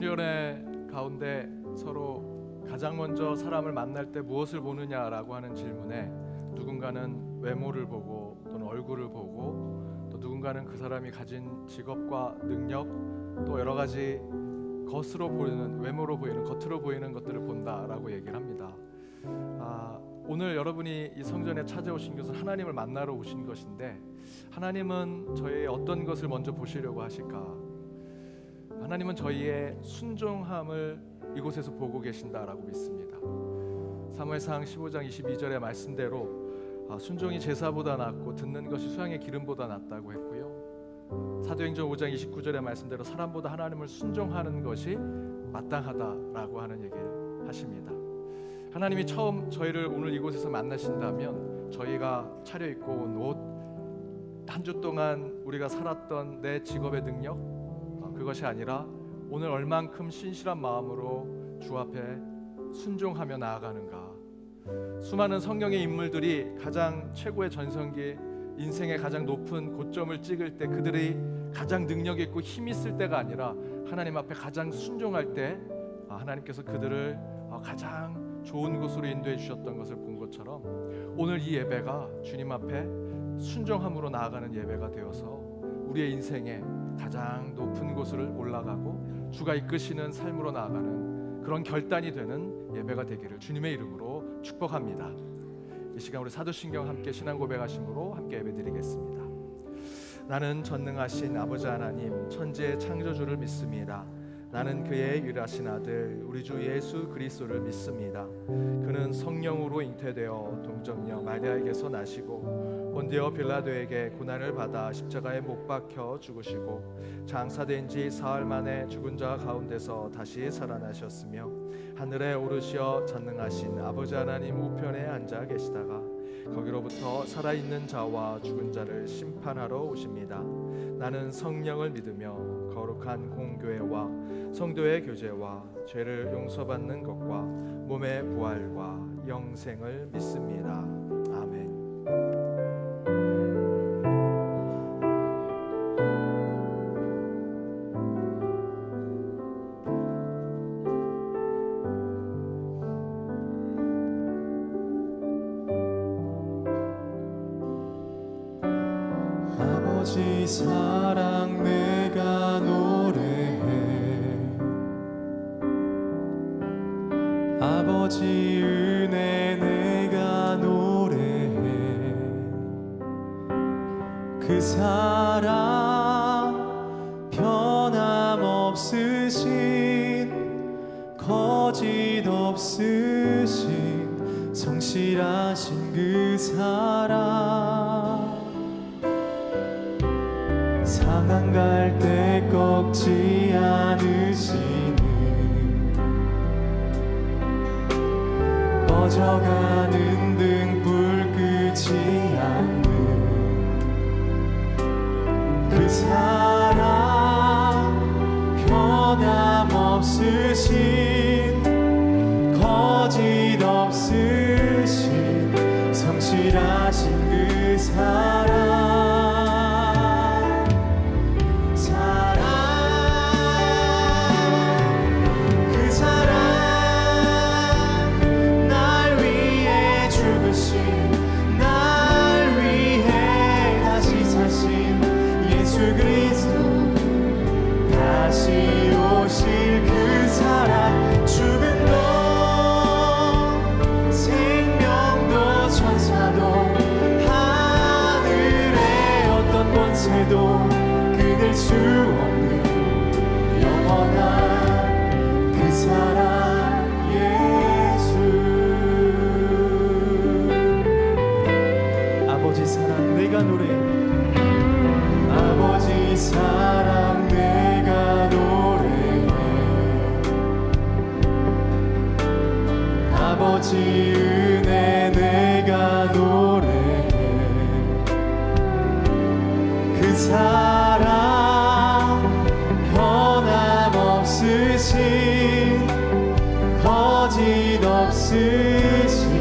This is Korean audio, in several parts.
수련회 가운데 서로 가장 먼저 사람을 만날 때 무엇을 보느냐라고 하는 질문에 누군가는 외모를 보고 또는 얼굴을 보고 또 누군가는 그 사람이 가진 직업과 능력 또 여러 가지 겉으로 보이는 외모로 보이는 겉으로 보이는 것들을 본다라고 얘기를 합니다. 오늘 여러분이 이 성전에 찾아오신 것은 하나님을 만나러 오신 것인데 하나님은 저희의 어떤 것을 먼저 보시려고 하실까? 하나님은 저희의 순종함을 이곳에서 보고 계신다라고 믿습니다. 사무엘상 15장 22절의 말씀대로 순종이 제사보다 낫고 듣는 것이 수양의 기름보다 낫다고 했고요. 사도행전 5장 29절의 말씀대로 사람보다 하나님을 순종하는 것이 마땅하다라고 하는 얘기를 하십니다. 하나님이 처음 저희를 오늘 이곳에서 만나신다면 저희가 차려입고 온 옷, 한 주 동안 우리가 살았던 내 직업의 능력, 그것이 아니라 오늘 얼만큼 신실한 마음으로 주 앞에 순종하며 나아가는가. 수많은 성경의 인물들이 가장 최고의 전성기, 인생의 가장 높은 고점을 찍을 때 그들이 가장 능력 있고 힘 있을 때가 아니라 하나님 앞에 가장 순종할 때 하나님께서 그들을 가장 좋은 곳으로 인도해 주셨던 것을 본 것처럼 오늘 이 예배가 주님 앞에 순종함으로 나아가는 예배가 되어서 우리의 인생에 가장 높은 곳을 올라가고 주가 이끄시는 삶으로 나아가는 그런 결단이 되는 예배가 되기를 주님의 이름으로 축복합니다. 이 시간 우리 사도신경 함께 신앙 고백하심으로 함께 예배드리겠습니다. 나는 전능하신 아버지 하나님 천지의 창조주를 믿습니다. 나는 그의 유일하신 아들 우리 주 예수 그리스도를 믿습니다. 그는 성령으로 잉태되어 동정녀 마리아에게서 나시고 본디오 빌라도에게 고난을 받아 십자가에 못 박혀 죽으시고 장사된 지 사흘 만에 죽은 자 가운데서 다시 살아나셨으며 하늘에 오르시어 전능하신 아버지 하나님 우편에 앉아 계시다가 거기로부터 살아있는 자와 죽은 자를 심판하러 오십니다. 나는 성령을 믿으며 거룩한 공교회와 성도의 교제와 죄를 용서받는 것과 몸의 부활과 영생을 믿습니다. 아멘. 아버지 사랑 내가 노래해 아버지 은혜 내가 노래해 그 사랑 변함없으신 거짓 없으신 성실하신 그 사랑 상한 갈 때 꺾지 않으시는 꺼져가는 등불 끄지 않는 그 사랑 변함없으신 거짓 없으신 성실하신 그 사랑 끊을 수 없는 영원한 그 사랑 예수 아버지 사랑 내가 노래해 아버지 사랑 내가 노래해 아버지 은혜 내가 노래해 그 사랑 변함없으신 거짓 없으신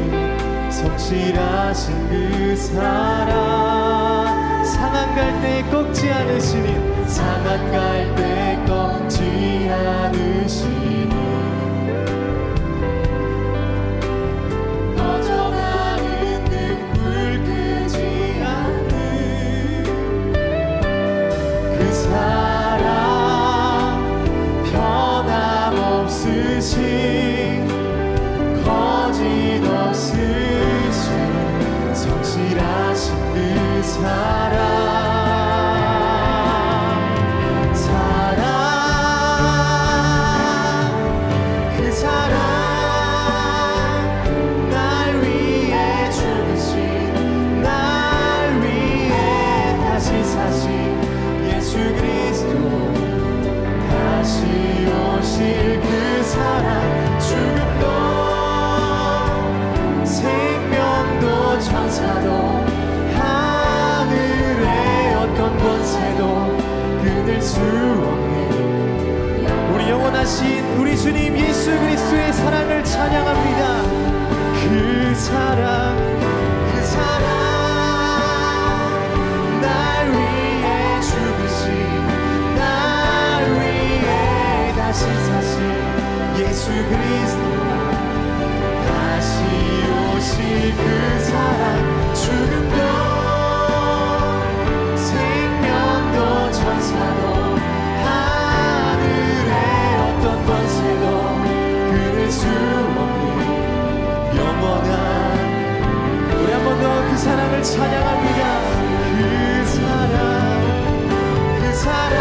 성실하신 그 사랑 상한 갈 때 꺾지 않으시니 상한 갈 때 꺾지 않으시니 꺼져가는 등불 끄지 않는 그 사랑 변함없으신 거짓없으신 성실하신 그 사랑 그 사랑 날 위해 죽으신 날 위해 다시 사신 예수 그리스도 다시 오실 그 사랑 죽음도 생명도 천사도 하늘의 어떤 권세도 끊을 수 없는 우리 영원하신 우리 주님 예수 그리스도의 사랑을 찬양합니다. 그 사랑 날 위해 죽으신 날 위해 다시 사신 예수 그리스도 다시 오실 그 사랑 죽음도 생명도 천사도 하늘의 어떤 권세도 끊을 수 없는 영원한 우리 한 번 더 그 사랑을 찬양합니다. 그 사랑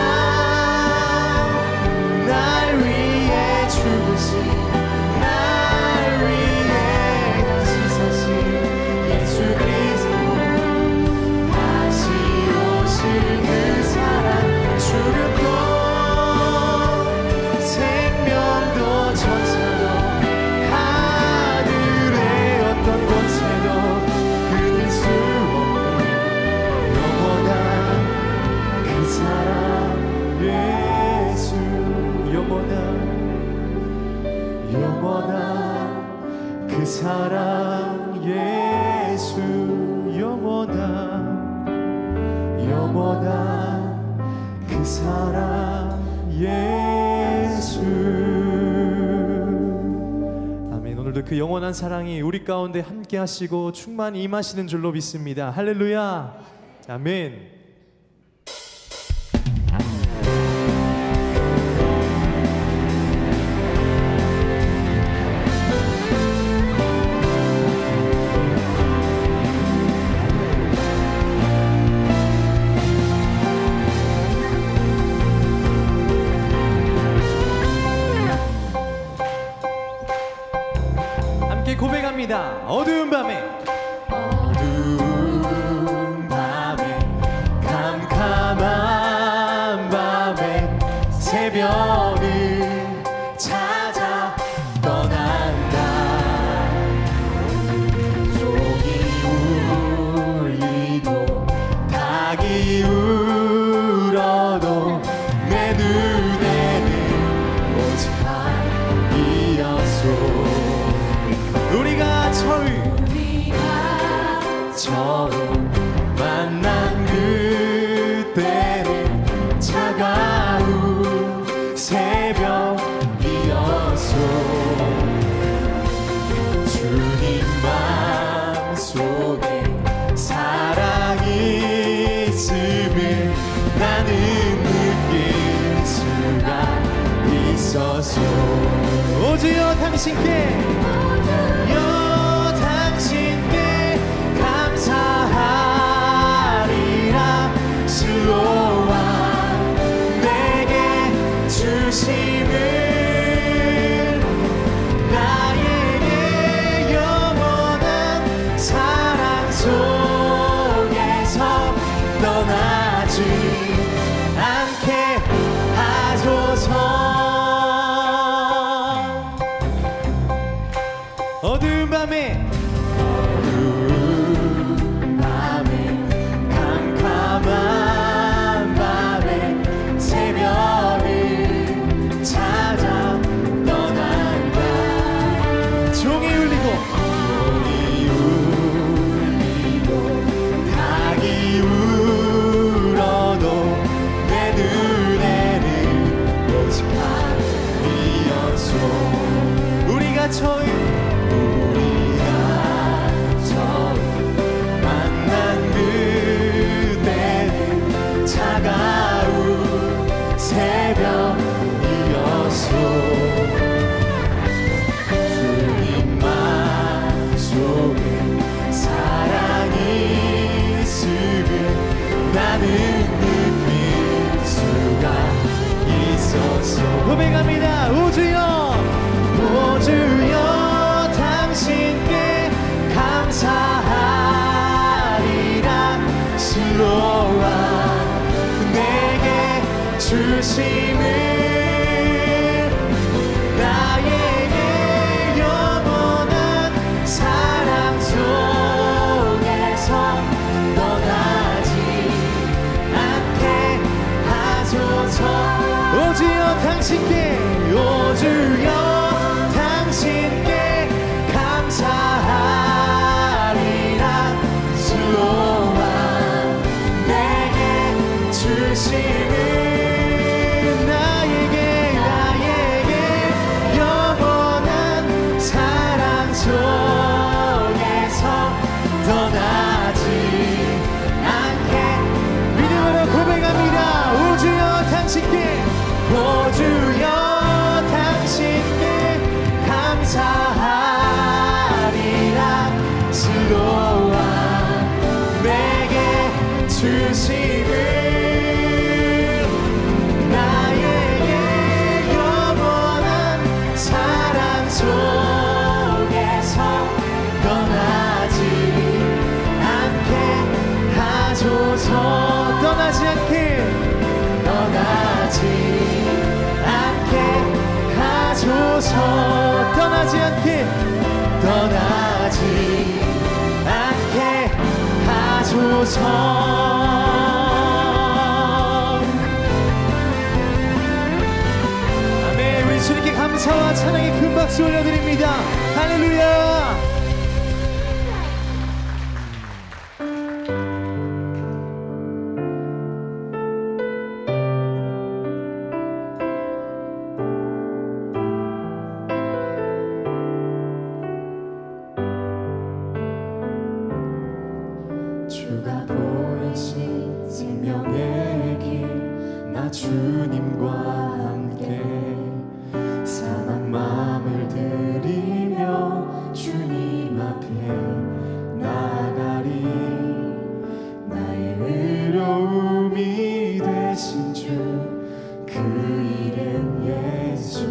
날 위해 죽으신 날 위해 다시 사신 예수 그리스도 다시 오실 그 사랑 죽음도 생명도 천사도 하늘의 어떤 권세도 끊을 수 없는 영원한 그 사랑 예수 영원한 그 사랑 예수 영원한 그 사랑 예수 아멘. 오늘도 그 영원한 사랑이 우리 가운데 함께 하시고 충만히 임하시는 줄로 믿습니다. 할렐루야 아멘. 함께 고백합니다. 어두운 밤에 캄캄한 밤에 새벽을 찾아 떠난다. 종이 울리고 닭이 울어도 내 눈에는 오직 하늘이었소. 우리가 처음 만난 그때는 차가운 새벽이었소. 주님 마음속에 사랑이 있음을 나는 느낄 수가 있었소. 오주여 당신께 당신께 감사하리라. 실로와 내게 주심을 나에게 영원한 사랑 속에서 떠나지 않게 하소서. 어두운 밤에 캄캄한 밤에 새벽을 찾아 떠난다. 종이 울리고 닭이 울어도 처음 우리가 처음 만난 그때는 차가운 새벽이었소. 주님 마음속에 사랑이 있음을 나는 느낄 수가 있었소. 고백합니다. 우주여 우주여 당신께 감사하리라. 슬로와 내게 주심을 나에게 영원한 사랑 속에서 떠나지 않게 하소서. 오주여 당신께 오주여 당신께 감사하리라. 슬로와 내게 주심을 나에게 영원한 사랑 속에서 떠나지 않게 믿음으로 고백합니다. 오주여 당신께 오주여 당신께 감사하리라. 슬로와 내게 주심을 나에게 영원한 사랑 속에서 떠나지 않게 하소서. 떠나지 않게 하소서. 떠나지 않게 하소서. 아멘. 우리 주님께 감사와 찬양의 큰 박수 올려드립니다. 할렐루야. 주가 보이신 생명의 길 나 주님과 함께 상한 마음을 들이며 주님 앞에 나가리. 나의 의로움이 되신 주 그 이름 예수.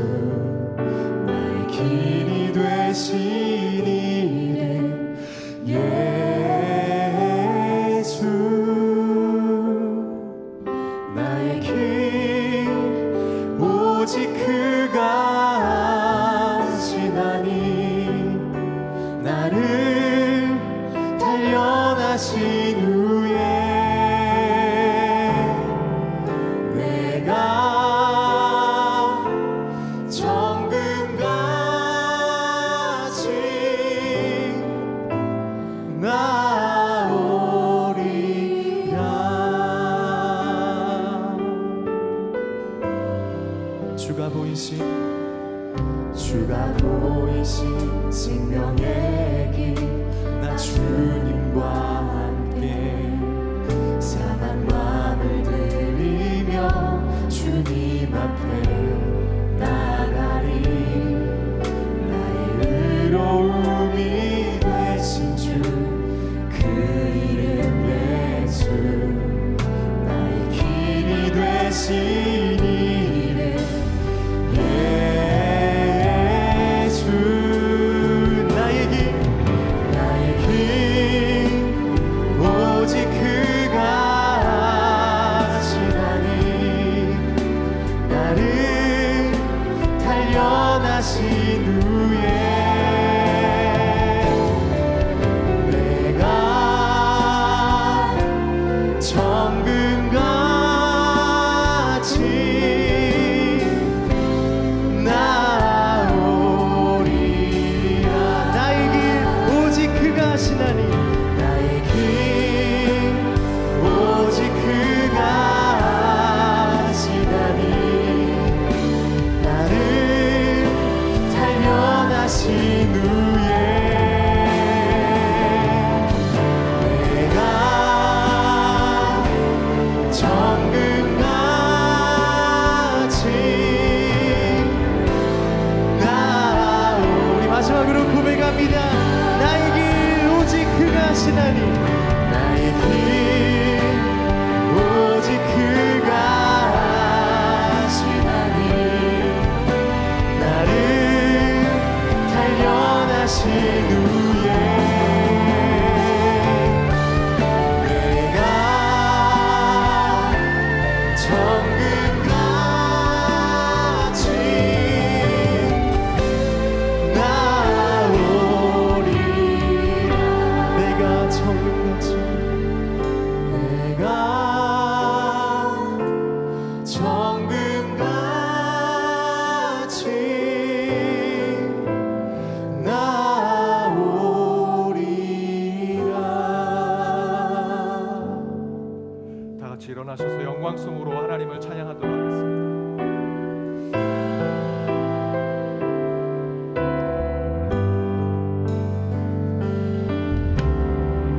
나의 길이 되신 이름 예수. 나의 길 오직 그가 하시나니. 나를 단련하신 후에 내가 정금같이 나오리라. 주가 보이신 생명의 길 나 주님과 함께 상한 마음을 들이며 주님 앞에 나가리. 나의 의로움이 되신 주 그 이름 예수. 나의 길이 되신 이름 예수. 나의 길 오직 그가 하시나니. 나를 단련하신 후에 내가 정금같이 같이 일어나셔서 영광송으로 하나님을 찬양하도록 하겠습니다.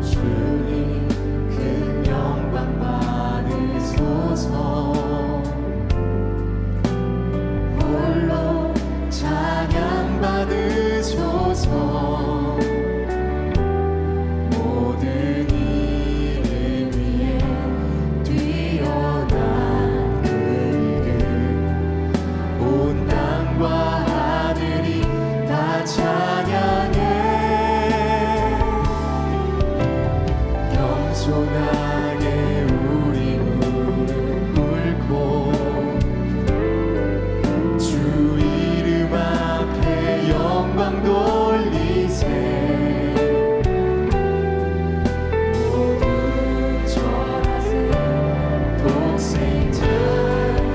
주님 큰 영광 받으소서. 홀로 찬양 받으소서. 모든 이름 위에 뛰어난 그 이름, 온 땅과 하늘이 다 찬양해. 겸손하게 우리 무릎 꿇고 주 이름 앞에 영광 돌리세. 모두 절하세. 독생자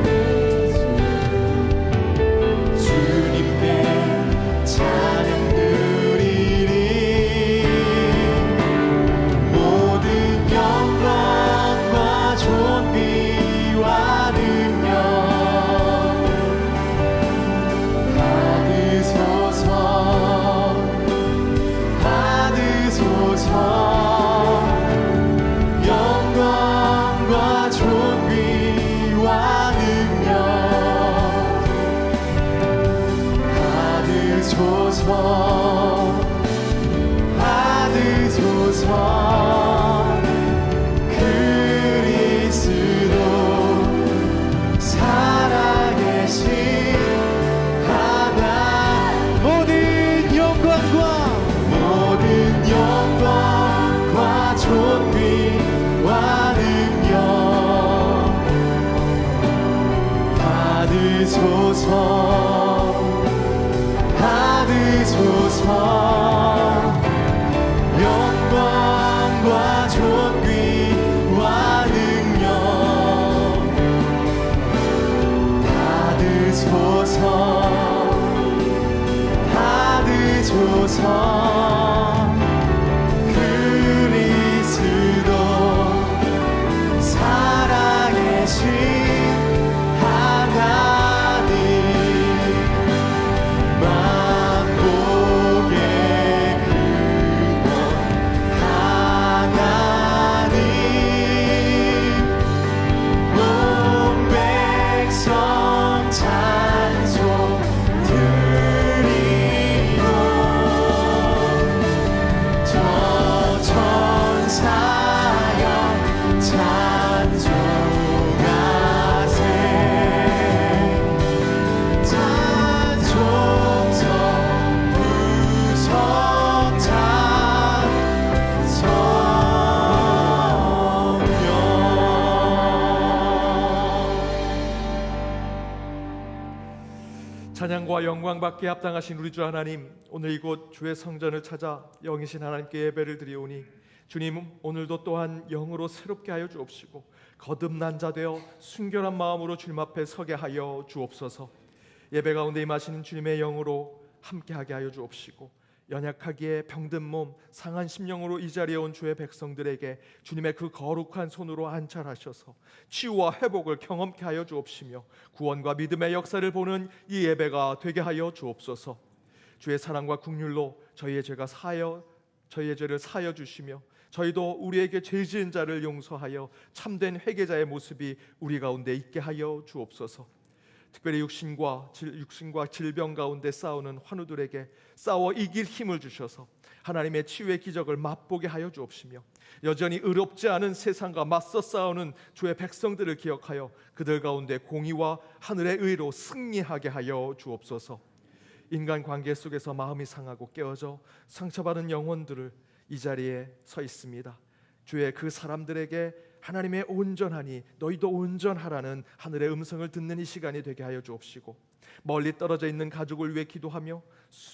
예수 주님께 찬양 드리리. 모든 영광과 존귀와 능력 받으소서. 받으소서. 영광과 존귀와 능력 받으소서. 받으소서. 그리스도 살아계신 하나님, 모든 영광과 존귀와 능력 받으소서. 받으소서. 영광과 존귀와 능력 받으소서. 받으소서. 그리스도 살아계신 하나님, 만복의 근원 하나님, 온 백성 찬송 드리고 저 천사여 찬송하세. 찬송성 부성찬 성령. 찬양과 영광 받기에 합당하신 우리 주 하나님, 오늘 이곳 주의 성전을 찾아 영이신 하나님께 예배를 드리오니 주님, 오늘도 또한 영으로 새롭게 하여 주옵시고 거듭난 자 되어 순결한 마음으로 주님 앞에 서게 하여 주옵소서. 예배 가운데 임하시는 주님의 영으로 함께하게 하여 주옵시고 연약하기에 병든 몸, 상한 심령으로 이 자리에 온 주의 백성들에게 주님의 그 거룩한 손으로 안찰하셔서 치유와 회복을 경험케 하여 주옵시며 구원과 믿음의 역사를 보는 이 예배가 되게 하여 주옵소서. 주의 사랑과 긍휼로 저희의 죄를 사하여 주시며 저희도 우리에게 죄 지은 자를 용서하여 참된 회개자의 모습이 우리 가운데 있게 하여 주옵소서. 특별히 육신과 질병 가운데 싸우는 환우들에게 싸워 이길 힘을 주셔서 하나님의 치유의 기적을 맛보게 하여 주옵시며 여전히 의롭지 않은 세상과 맞서 싸우는 주의 백성들을 기억하여 그들 가운데 공의와 하늘의 의로 승리하게 하여 주옵소서. 인간 관계 속에서 마음이 상하고 깨어져 상처받은 영혼들을 이 자리에 서 있습니다. 주의 그 사람들에게 하나님의 온전하니 너희도 온전하라는 하늘의 음성을 듣는 이 시간이 되게 하여 주옵시고 멀리 떨어져 있는 가족을 위해 기도하며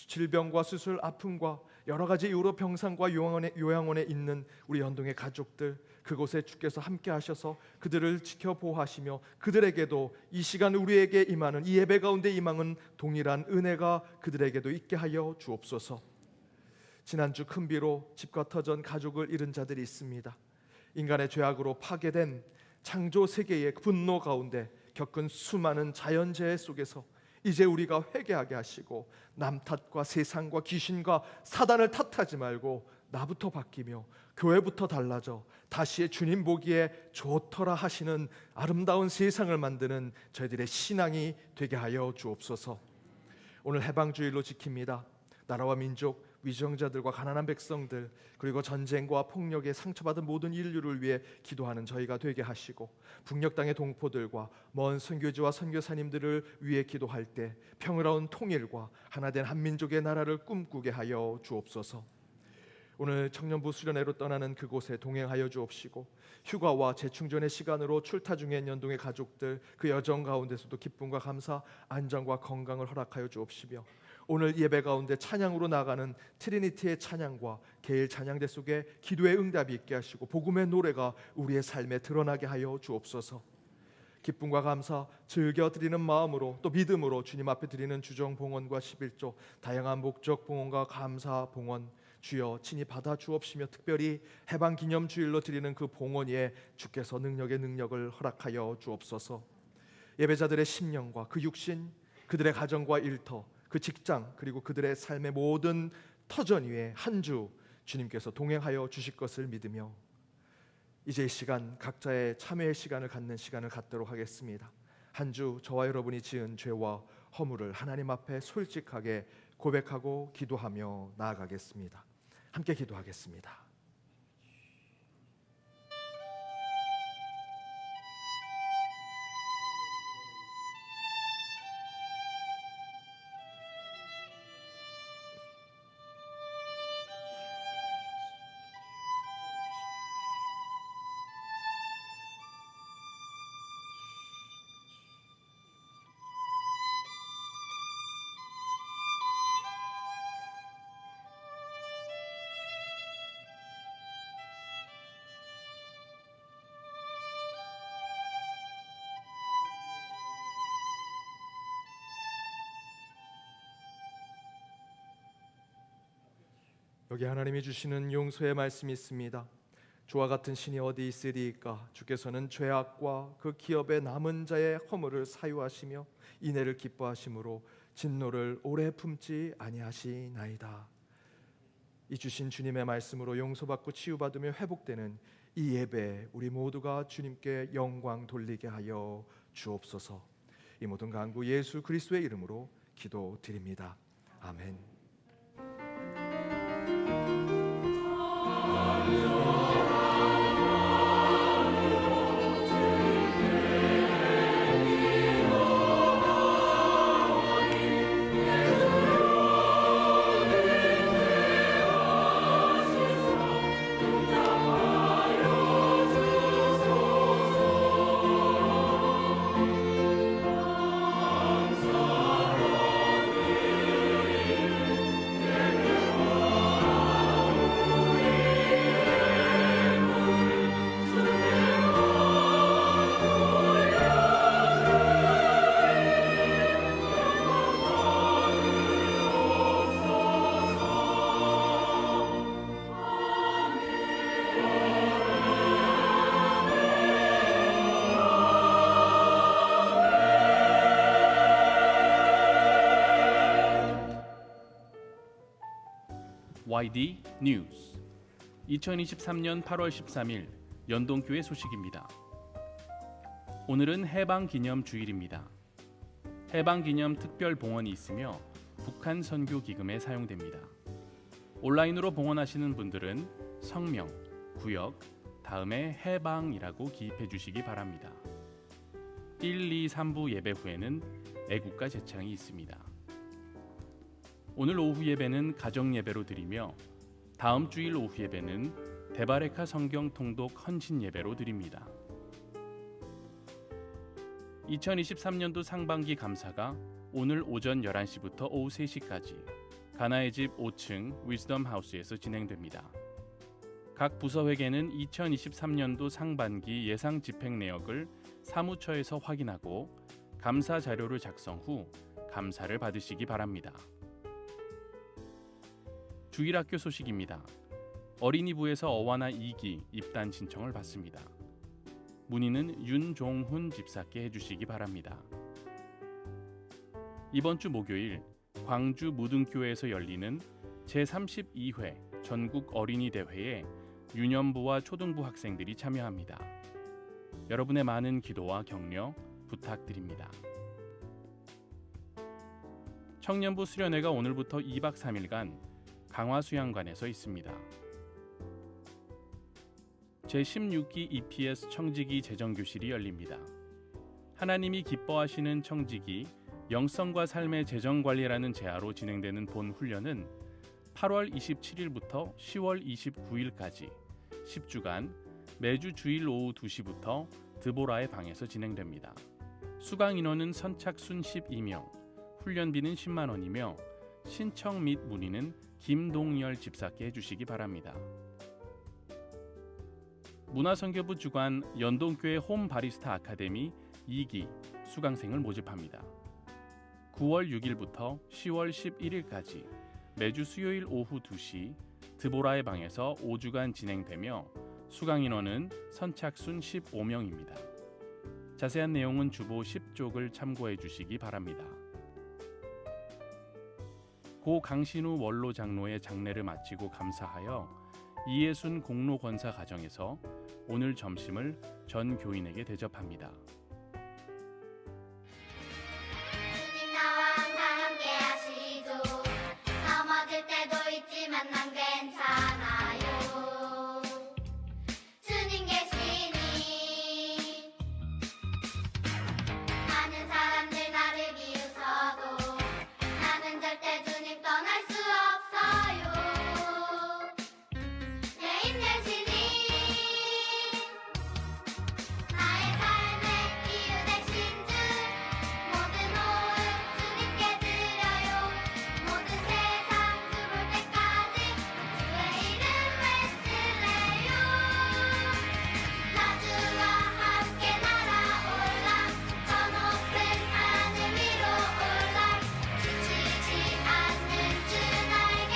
질병과 수술, 아픔과 여러 가지 이유로 병상과 요양원에 있는 우리 연동의 가족들, 그곳에 주께서 함께 하셔서 그들을 지켜 보호하시며 그들에게도 이 시간 우리에게 임하는 이 예배 가운데 임하는 동일한 은혜가 그들에게도 있게 하여 주옵소서. 지난주 큰 비로 집과 터전 가족을 잃은 자들이 있습니다. 인간의 죄악으로 파괴된 창조 세계의 분노 가운데 겪은 수많은 자연재해 속에서 이제 우리가 회개하게 하시고 남 탓과 세상과 귀신과 사단을 탓하지 말고 나부터 바뀌며 교회부터 달라져 다시 주님 보기에 좋더라 하시는 아름다운 세상을 만드는 저희들의 신앙이 되게 하여 주옵소서. 오늘 해방주일로 지킵니다. 나라와 민족, 위정자들과 가난한 백성들, 그리고 전쟁과 폭력에 상처받은 모든 인류를 위해 기도하는 저희가 되게 하시고, 북녘 땅의 동포들과 먼 선교지와 선교사님들을 위해 기도할 때 평화로운 통일과 하나된 한민족의 나라를 꿈꾸게 하여 주옵소서. 오늘 청년부 수련회로 떠나는 그곳에 동행하여 주옵시고, 휴가와 재충전의 시간으로 출타 중인 연동의 가족들 그 여정 가운데서도 기쁨과 감사, 안전과 건강을 허락하여 주옵시며, 오늘 예배 가운데 찬양으로 나가는 트리니티의 찬양과 개일 찬양대 속에 기도의 응답이 있게 하시고 복음의 노래가 우리의 삶에 드러나게 하여 주옵소서. 기쁨과 감사, 즐겨 드리는 마음으로 또 믿음으로 주님 앞에 드리는 주정 봉헌과 11조, 다양한 목적 봉헌과 감사 봉헌 주여 친히 받아 주옵시며, 특별히 해방 기념 주일로 드리는 그 봉헌에 주께서 능력의 능력을 허락하여 주옵소서. 예배자들의 심령과 그 육신, 그들의 가정과 일터, 그 직장, 그리고 그들의 삶의 모든 터전 위에 한 주 주님께서 동행하여 주실 것을 믿으며, 이제 이 시간 각자의 참회의 시간을 갖는 시간을 갖도록 하겠습니다. 한 주 저와 여러분이 지은 죄와 허물을 하나님 앞에 솔직하게 고백하고 기도하며 나아가겠습니다. 함께 기도하겠습니다. 여기 하나님이 주시는 용서의 말씀이 있습니다. 주와 같은 신이 어디 있으리이까? 주께서는 죄악과 그 기업의 남은 자의 허물을 사유하시며 인애를 기뻐하심으로 진노를 오래 품지 아니하시나이다. 이 주신 주님의 말씀으로 용서받고 치유받으며 회복되는 이 예배, 우리 모두가 주님께 영광 돌리게 하여 주옵소서. 이 모든 간구 예수 그리스도의 이름으로 기도드립니다. 아멘. YD 뉴스 2023년 8월 13일 연동교회 소식입니다. 오늘은 해방기념 주일입니다. 해방기념 특별 봉헌이 있으며 북한 선교 기금에 사용됩니다. 온라인으로 봉헌하시는 분들은 성명, 구역, 다음에 해방이라고 기입해 주시기 바랍니다. 1, 2, 3부 예배 후에는 애국가 제창이 있습니다. 오늘 오후 예배는 가정 예배로 드리며 다음 주일 오후 예배는 데바레카 성경 통독 헌신 예배로 드립니다. 2023년도 상반기 감사가 오늘 오전 11시부터 오후 3시까지 가나의 집 5층 위즈덤 하우스에서 진행됩니다. 각 부서회계는 2023년도 상반기 예상 집행 내역을 사무처에서 확인하고 감사 자료를 작성 후 감사를 받으시기 바랍니다. 주일학교 소식입니다. 어린이부에서 어와나 2기 입단 신청을 받습니다. 문의는 윤종훈 집사께 해주시기 바랍니다. 이번 주 목요일 광주 무등교회에서 열리는 제32회 전국 어린이 대회에 유년부와 초등부 학생들이 참여합니다. 여러분의 많은 기도와 격려 부탁드립니다. 청년부 수련회가 오늘부터 2박 3일간 강화수양관에서 있습니다. 제16기 EPS 청지기 재정교실이 열립니다. 하나님이 기뻐하시는 청지기 영성과 삶의 재정관리라는 제하로 진행되는 본 훈련은 8월 27일부터 10월 29일까지 10주간 매주 주일 오후 2시부터 드보라의 방에서 진행됩니다. 수강 인원은 선착순 12명, 훈련비는 10만 원이며 신청 및 문의는 김동열 집사께 해주시기 바랍니다. 문화선교부 주관 연동교회 홈 바리스타 아카데미 2기 수강생을 모집합니다. 9월 6일부터 10월 11일까지 매주 수요일 오후 2시 드보라의 방에서 5주간 진행되며 수강 인원은 선착순 15명입니다. 자세한 내용은 주보 10쪽을 참고해 주시기 바랍니다. 고 강신우 원로 장로의 장례를 마치고 감사하여 이예순 공로 권사 가정에서 오늘 점심을 전 교인에게 대접합니다. 주님 나와 항상 함께 하시죠. 넘어질 때도 있지만 난 괜찮아요. 주님 계시니 많은 사람들 나를 비웃어도 나는 절대 주님 떠날 수 없어요. 내 힘 대신이 나의 삶의 이유 되신 줄 모든 호흡 주님께 드려요. 모든 세상 주볼 때까지 주의 이름 외칠래요. 나 주와 함께 날아올라 저 높은 하늘 위로 올라 지치지 않는 주 나에게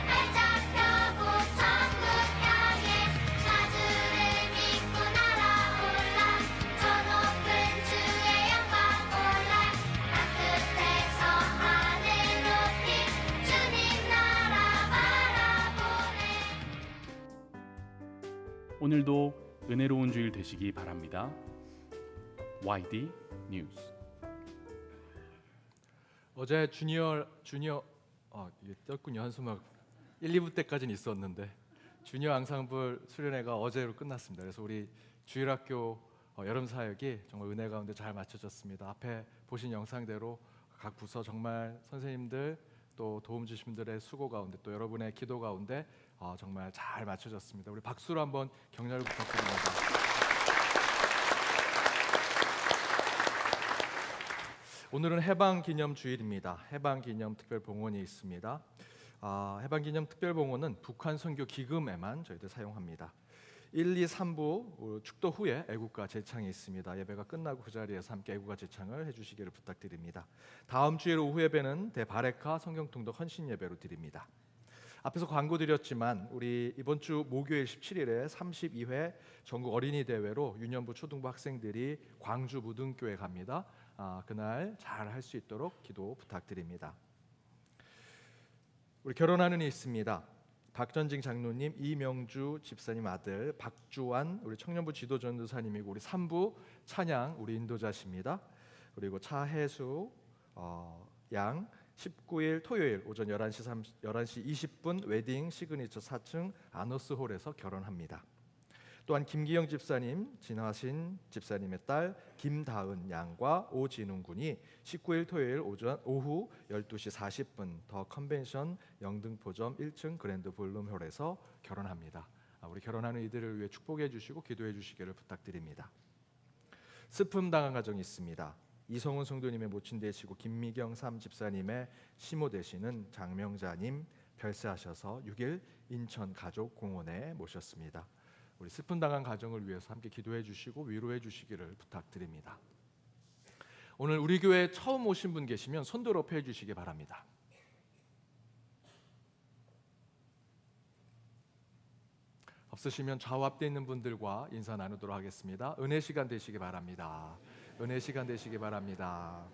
발짝 펴고 천국 향해 나 주를 믿고 날아올라 저 높은 주의 영광 올라 땅끝에서 하늘 높이 주님 나라 바라보네. 오늘도 은혜로운 주일 되시기 바랍니다. YD 뉴스. 어제 주니어 이게 떴군요. 한수막 1, 2부 때까지는 있었는데 주니어 앙상블 수련회가 어제로 끝났습니다. 그래서 우리 주일학교 여름 사역이 정말 은혜 가운데 잘 맞춰졌습니다. 앞에 보신 영상대로 각 부서 정말 선생님들 또 도움 주신 분들의 수고 가운데 또 여러분의 기도 가운데 정말 잘 맞춰졌습니다. 우리 박수로 한번 격려를 부탁드립니다. 오늘은 해방기념 주일입니다. 해방기념 특별봉헌이 있습니다. 해방기념 특별봉헌은 북한 선교 기금에만 저희들 사용합니다. 1, 2, 3부 축도 후에 애국가 제창이 있습니다. 예배가 끝나고 그 자리에서 함께 애국가 제창을 해주시기를 부탁드립니다. 다음 주일 오후 예배는 대바레카 성경통독 헌신 예배로 드립니다. 앞에서 광고 드렸지만 우리 이번 주 목요일 17일에 32회 전국 어린이 대회로 유년부 초등부 학생들이 광주 무등교회 갑니다. 그날 잘 할 수 있도록 기도 부탁드립니다. 우리 결혼하는 이 있습니다. 박전징 장로님, 이명주 집사님 아들 박주환 우리 청년부 지도전도사님이고 우리 3부 찬양 우리 인도자십니다. 그리고 차혜수 양 19일 토요일 오전 11시 20분 웨딩 시그니처 4층 아너스홀에서 결혼합니다. 또한 김기영 집사님, 진화신 집사님의 딸 김다은 양과 오진웅 군이 19일 토요일 오후 12시 40분 더 컨벤션 영등포점 1층 그랜드 볼룸홀에서 결혼합니다. 우리 결혼하는 이들을 위해 축복해 주시고 기도해 주시기를 부탁드립니다. 슬픔 당한 가정이 있습니다. 이성훈 성도님의 모친 되시고 김미경 삼 집사님의 시모 되시는 장명자님 별세하셔서 6일 인천 가족 공원에 모셨습니다. 우리 슬픔 당한 가정을 위해서 함께 기도해 주시고 위로해 주시기를 부탁드립니다. 오늘 우리 교회에 처음 오신 분 계시면 손 들어 펴 주시기 바랍니다. 없으시면 좌우 앞에 있는 분들과 인사 나누도록 하겠습니다. 은혜 시간 되시기 바랍니다. 은혜 시간 되시기 바랍니다.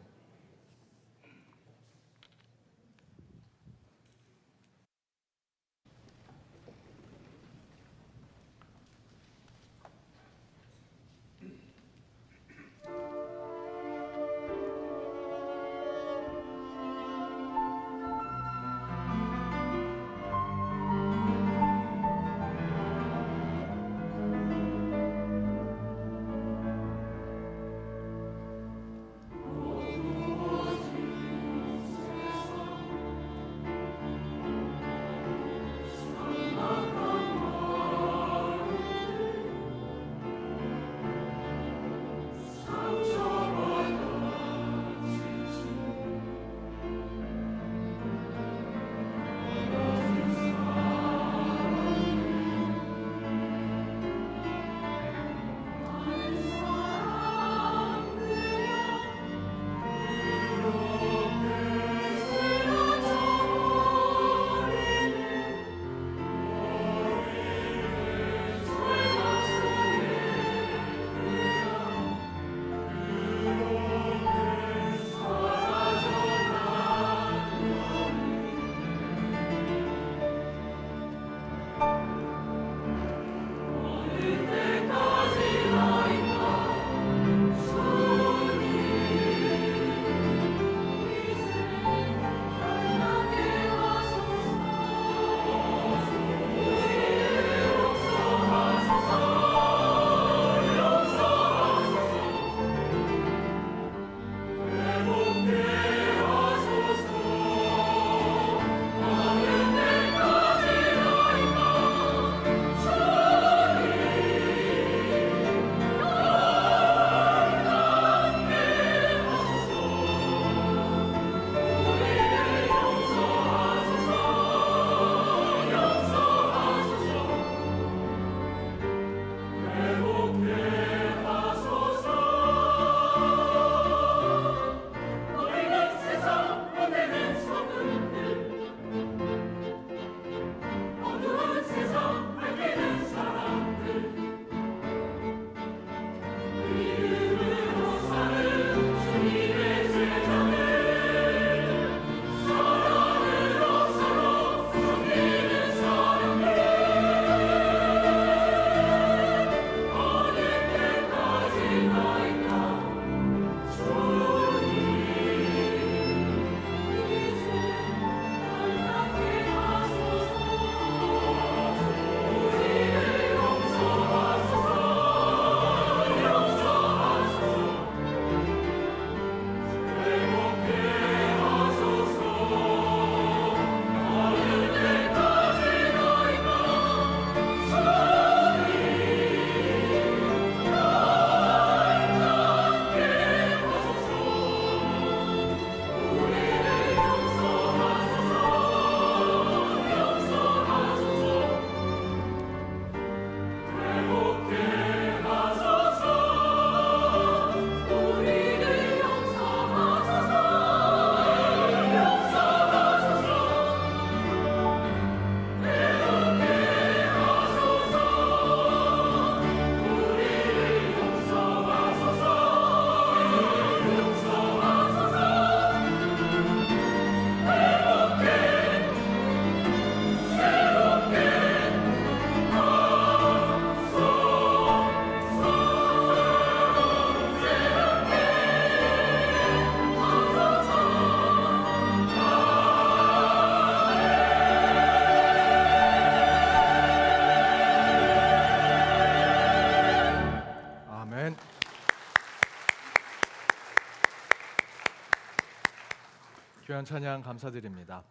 귀한 찬양 감사드립니다.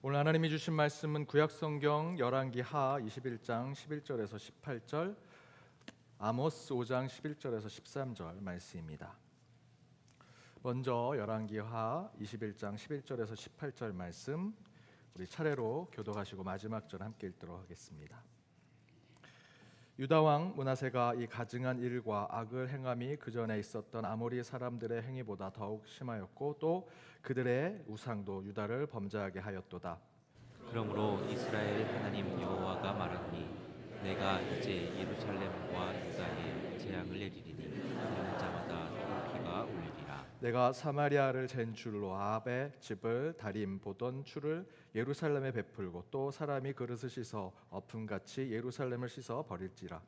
오늘 하나님이 주신 말씀은 구약성경 열왕기 하 21장 11절에서 18절, 아모스 5장 11절에서 13절 말씀입니다. 먼저 열왕기 하 21장 11절에서 18절 말씀 우리 차례로 교독하시고 마지막 절 함께 읽도록 하겠습니다. 유다 왕 므낫세가 이 가증한 일과 악을 행함이 그 전에 있었던 아모리 사람들의 행위보다 더욱 심하였고 또 그들의 우상도 유다를 범죄하게 하였도다. 그러므로 이스라엘 하나님 여호와가 말하니 내가 이제 예루살렘과 유다에 재앙을 내리리니 있는 자마다 통피가 울리리라. 내가 사마리아를 잰 줄로 아합의 집을 다림 보던 추를 예루살렘에 베풀고 또 사람이 그릇을 씻어 엎음같이 예루살렘을 씻어 버릴지라.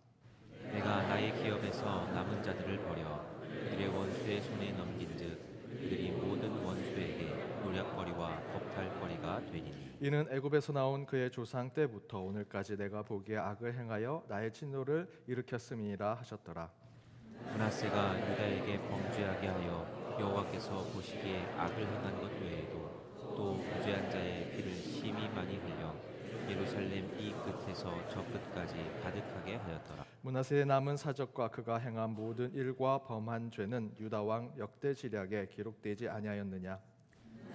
내가 나의 기업에서 남은 자들을 버려 그들의 원수의 손에 넘긴즉 그들이 모든 원수에게 노략거리와 겁탈거리가 되리니 이는 애굽에서 나온 그의 조상 때부터 오늘까지 내가 보기에 악을 행하여 나의 진노를 일으켰음이니라 하셨더라. 므낫세가 유다에게 범죄하게 하여 여호와께서 보시기에 악을 행한 것 외에도 또 무죄한 자의 피를 심히 많이 흘려 예루살렘 이 끝에서 저 끝까지 가득하게 하였더라. 므낫세의 남은 사적과 그가 행한 모든 일과 범한 죄는 유다 왕 역대 지략에 기록되지 아니하였느냐.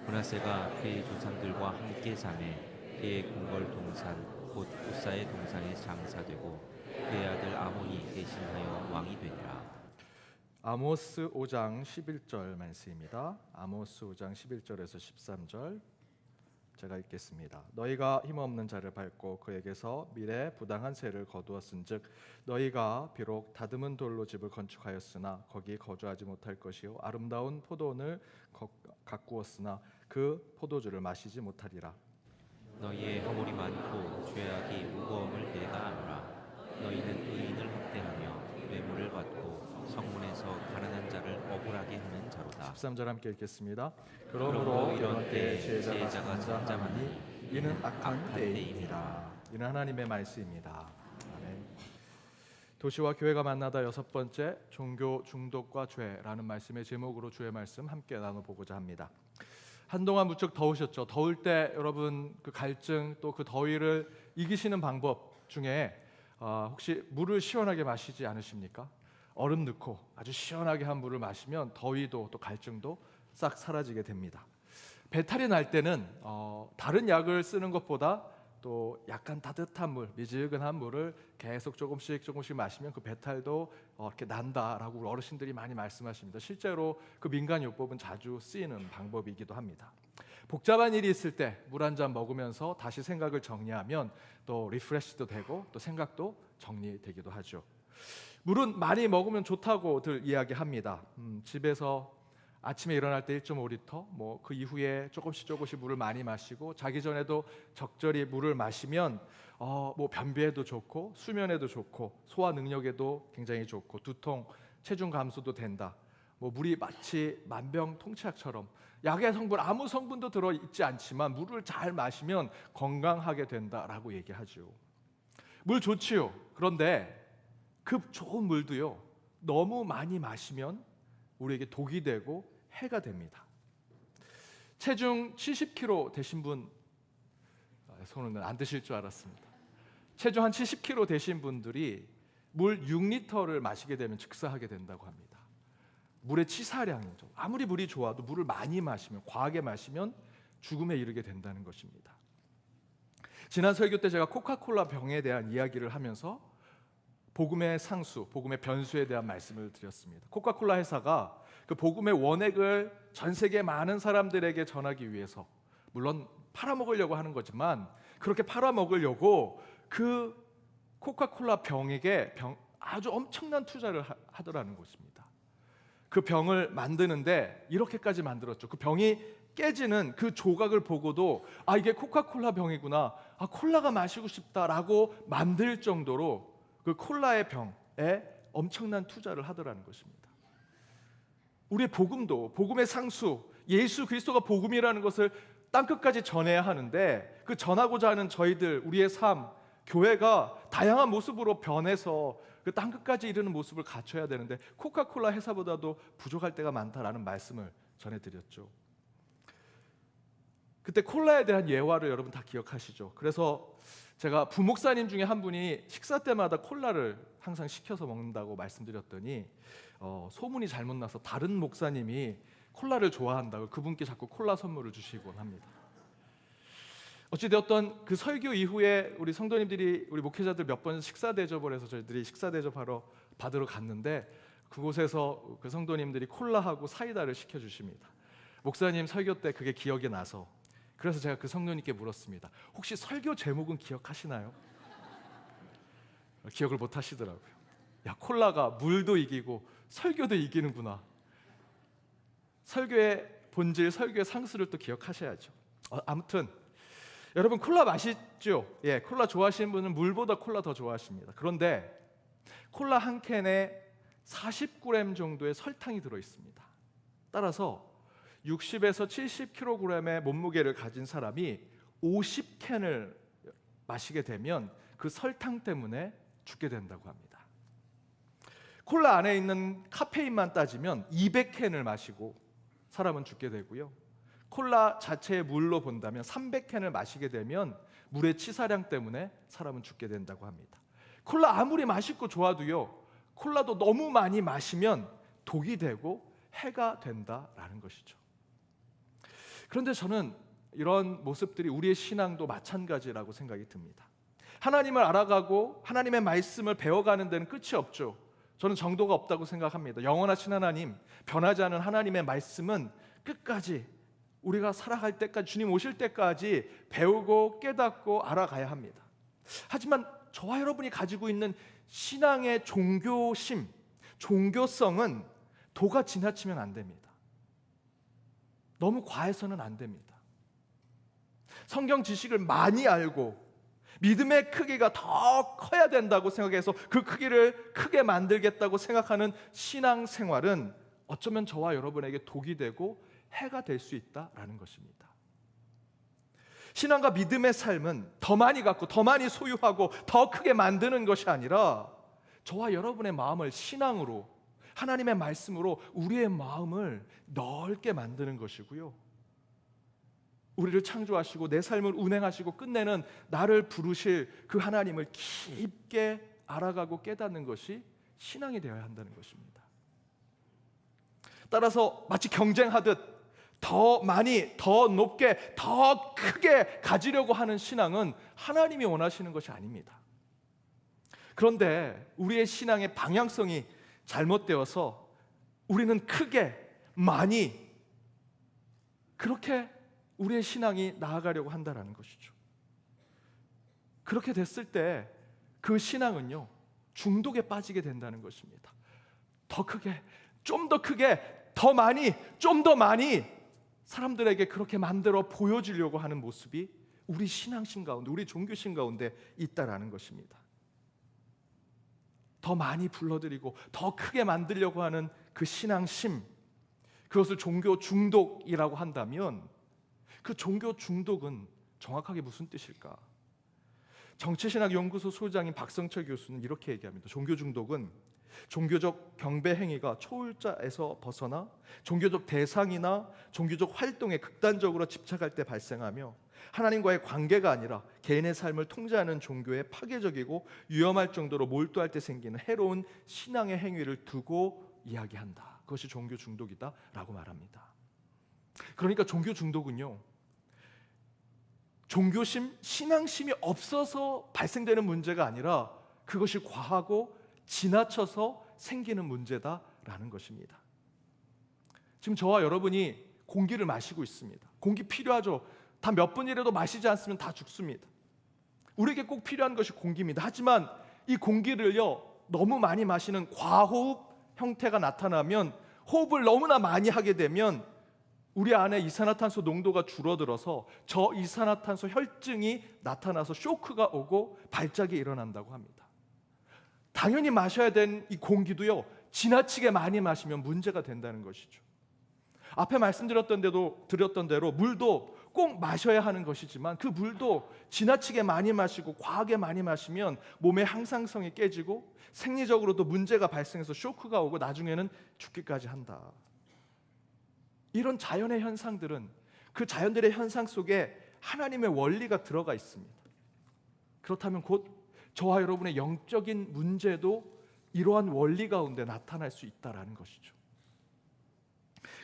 므낫세가 그의 조상들과 함께 사매 그의 궁궐 동산 곧 우사의 동산에 장사되고 그의 아들 아몬이 대신하여 왕이 되니라. 아모스 5장 11절 말씀입니다. 아모스 5장 11절에서 13절 제가 읽겠습니다. 너희가 힘없는 자를 밟고 그에게서 미래 부당한 세를 거두었은즉 너희가 비록 다듬은 돌로 집을 건축하였으나 거기 거주하지 못할 것이요 아름다운 포도원을 가꾸었으나 그 포도주를 마시지 못하리라. 너희의 허물이 많고 죄악이 무거움을 내가 아노라. 너희는 의인을 학대하며 뇌물을 받고 성문에서 가난한 자를 억울하게 하는 자로다. 13절 함께 읽겠습니다. 그러므로 그러므로 이런 때에 지혜자가 지혜자가 잠잠하니 이는 악한 때입니다. 이는 하나님의 말씀입니다. 아멘. 도시와 교회가 만나다 여섯 번째 종교 중독과 죄라는 말씀의 제목으로 주의 말씀 함께 나눠보고자 합니다. 한동안 무척 더우셨죠. 더울 때 여러분 그 갈증 또 그 더위를 이기시는 방법 중에 혹시 물을 시원하게 마시지 않으십니까? 얼음 넣고 아주 시원하게 한 물을 마시면 더위도 또 갈증도 싹 사라지게 됩니다. 배탈이 날 때는 다른 약을 쓰는 것보다 또 약간 따뜻한 물, 미지근한 물을 계속 조금씩 마시면 그 배탈도 이렇게 난다라고 우리 어르신들이 많이 말씀하십니다. 실제로 그 민간요법은 자주 쓰이는 방법이기도 합니다. 복잡한 일이 있을 때 물 한 잔 먹으면서 다시 생각을 정리하면 또 리프레시도 되고 또 생각도 정리되기도 하죠. 물은 많이 먹으면 좋다고들 이야기합니다. 집에서 아침에 일어날 때 1.5리터, 뭐 그 이후에 조금씩 물을 많이 마시고 자기 전에도 적절히 물을 마시면 뭐 변비에도 좋고 수면에도 좋고 소화 능력에도 굉장히 좋고 두통, 체중 감소도 된다. 뭐 물이 마치 만병통치약처럼 약의 성분 아무 성분도 들어 있지 않지만 물을 잘 마시면 건강하게 된다라고 얘기하죠. 물 좋지요. 그런데 그 좋은 물도요 너무 많이 마시면 우리에게 독이 되고 해가 됩니다. 체중 70kg 되신 분 손은 안 드실 줄 알았습니다. 체중 한 70kg 되신 분들이 물 6리터를 마시게 되면 즉사하게 된다고 합니다. 물의 치사량이죠. 아무리 물이 좋아도 물을 많이 마시면 과하게 마시면 죽음에 이르게 된다는 것입니다. 지난 설교 때 제가 코카콜라 병에 대한 이야기를 하면서 복음의 상수, 복음의 변수에 대한 말씀을 드렸습니다. 코카콜라 회사가 그 복음의 원액을 전 세계 많은 사람들에게 전하기 위해서 물론 팔아먹으려고 하는 거지만 그렇게 팔아먹으려고 그 코카콜라 병에게 아주 엄청난 투자를 하더라는 것입니다. 그 병을 만드는데 이렇게까지 만들었죠. 그 병이 깨지는 그 조각을 보고도 이게 코카콜라 병이구나, 콜라가 마시고 싶다라고 만들 정도로 그 콜라의 병에 엄청난 투자를 하더라는 것입니다. 우리의 복음도 복음의 상수 예수 그리스도가 복음이라는 것을 땅끝까지 전해야 하는데 그 전하고자 하는 저희들 우리의 삶 교회가 다양한 모습으로 변해서 그 땅끝까지 이르는 모습을 갖춰야 되는데 코카콜라 회사보다도 부족할 때가 많다라는 말씀을 전해드렸죠. 그때 콜라에 대한 예화를 여러분 다 기억하시죠? 그래서 제가 부목사님 중에 한 분이 식사 때마다 콜라를 항상 시켜서 먹는다고 말씀드렸더니 소문이 잘못 나서 다른 목사님이 콜라를 좋아한다고 그분께 자꾸 콜라 선물을 주시곤 합니다. 어찌되었던 그 설교 이후에 우리 성도님들이 우리 목회자들 몇 번 식사 대접을 해서 저희들이 식사 대접하러 받으러 갔는데 그곳에서 그 성도님들이 콜라하고 사이다를 시켜주십니다. 목사님 설교 때 그게 기억이 나서 그래서 제가 그 성도님께 물었습니다. 혹시 설교 제목은 기억하시나요? 기억을 못 하시더라고요. 야, 콜라가 물도 이기고 설교도 이기는구나. 설교의 본질, 설교의 상수를 또 기억하셔야죠. 아무튼 여러분 콜라 마시죠? 예, 콜라 좋아하시는 분은 물보다 콜라 더 좋아하십니다. 그런데 콜라 한 캔에 40g 정도의 설탕이 들어 있습니다. 따라서 60에서 70kg의 몸무게를 가진 사람이 50캔을 마시게 되면 그 설탕 때문에 죽게 된다고 합니다. 콜라 안에 있는 카페인만 따지면 200캔을 마시고 사람은 죽게 되고요. 콜라 자체의 물로 본다면 300캔을 마시게 되면 물의 치사량 때문에 사람은 죽게 된다고 합니다. 콜라 아무리 맛있고 좋아도요, 콜라도 너무 많이 마시면 독이 되고 해가 된다라는 것이죠. 그런데 저는 이런 모습들이 우리의 신앙도 마찬가지라고 생각이 듭니다. 하나님을 알아가고 하나님의 말씀을 배워가는 데는 끝이 없죠. 저는 정도가 없다고 생각합니다. 영원하신 하나님, 변하지 않은 하나님의 말씀은 끝까지 우리가 살아갈 때까지, 주님 오실 때까지 배우고 깨닫고 알아가야 합니다. 하지만 저와 여러분이 가지고 있는 신앙의 종교심, 종교성은 도가 지나치면 안 됩니다. 너무 과해서는 안 됩니다. 성경 지식을 많이 알고 믿음의 크기가 더 커야 된다고 생각해서 그 크기를 크게 만들겠다고 생각하는 신앙생활은 어쩌면 저와 여러분에게 독이 되고 해가 될 수 있다라는 것입니다. 신앙과 믿음의 삶은 더 많이 갖고 더 많이 소유하고 더 크게 만드는 것이 아니라 저와 여러분의 마음을 신앙으로, 하나님의 말씀으로 우리의 마음을 넓게 만드는 것이고요, 우리를 창조하시고 내 삶을 운행하시고 끝내는 나를 부르실 그 하나님을 깊게 알아가고 깨닫는 것이 신앙이 되어야 한다는 것입니다. 따라서 마치 경쟁하듯 더 많이, 더 높게, 더 크게 가지려고 하는 신앙은 하나님이 원하시는 것이 아닙니다. 그런데 우리의 신앙의 방향성이 잘못되어서 우리는 크게, 많이, 그렇게 우리의 신앙이 나아가려고 한다는 것이죠. 그렇게 됐을 때 그 신앙은요, 중독에 빠지게 된다는 것입니다. 더 크게, 좀 더 크게, 더 많이, 좀 더 많이 사람들에게 그렇게 만들어 보여주려고 하는 모습이 우리 신앙심 가운데, 우리 종교심 가운데 있다라는 것입니다. 더 많이 불러드리고 더 크게 만들려고 하는 그 신앙심, 그것을 종교 중독이라고 한다면 그 종교 중독은 정확하게 무슨 뜻일까? 정치신학연구소 소장인 박성철 교수는 이렇게 얘기합니다. 종교 중독은 종교적 경배 행위가 초월자에서 벗어나 종교적 대상이나 종교적 활동에 극단적으로 집착할 때 발생하며 하나님과의 관계가 아니라 개인의 삶을 통제하는 종교에 파괴적이고 위험할 정도로 몰두할 때 생기는 해로운 신앙의 행위를 두고 이야기한다. 그것이 종교 중독이다라고 말합니다. 그러니까 종교 중독은요, 종교심, 신앙심이 없어서 발생되는 문제가 아니라 그것이 과하고 지나쳐서 생기는 문제다라는 것입니다. 지금 저와 여러분이 공기를 마시고 있습니다. 공기 필요하죠. 다 몇 분이라도 마시지 않으면 다 죽습니다. 우리에게 꼭 필요한 것이 공기입니다. 하지만 이 공기를요, 너무 많이 마시는 과호흡 형태가 나타나면, 호흡을 너무나 많이 하게 되면 우리 안에 이산화탄소 농도가 줄어들어서 저 이산화탄소 혈증이 나타나서 쇼크가 오고 발작이 일어난다고 합니다. 당연히 마셔야 되는 이 공기도요, 지나치게 많이 마시면 문제가 된다는 것이죠. 앞에 말씀드렸던 대로 물도 꼭 마셔야 하는 것이지만 그 물도 지나치게 많이 마시고 과하게 많이 마시면 몸의 항상성이 깨지고 생리적으로도 문제가 발생해서 쇼크가 오고 나중에는 죽기까지 한다. 이런 자연의 현상들은, 그 자연들의 현상 속에 하나님의 원리가 들어가 있습니다. 그렇다면 곧 저와 여러분의 영적인 문제도 이러한 원리 가운데 나타날 수 있다라는 것이죠.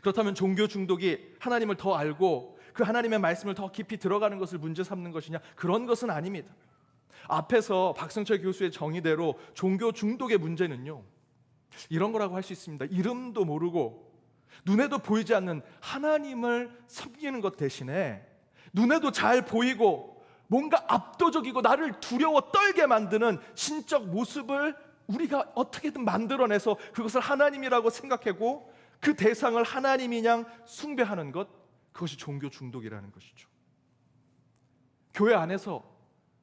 그렇다면 종교 중독이 하나님을 더 알고 그 하나님의 말씀을 더 깊이 들어가는 것을 문제 삼는 것이냐? 그런 것은 아닙니다. 앞에서 박성철 교수의 정의대로 종교 중독의 문제는요, 이런 거라고 할 수 있습니다. 이름도 모르고 눈에도 보이지 않는 하나님을 섬기는 것 대신에 눈에도 잘 보이고 뭔가 압도적이고 나를 두려워 떨게 만드는 신적 모습을 우리가 어떻게든 만들어내서 그것을 하나님이라고 생각하고 그 대상을 하나님이냥 숭배하는 것, 그것이 종교 중독이라는 것이죠. 교회 안에서,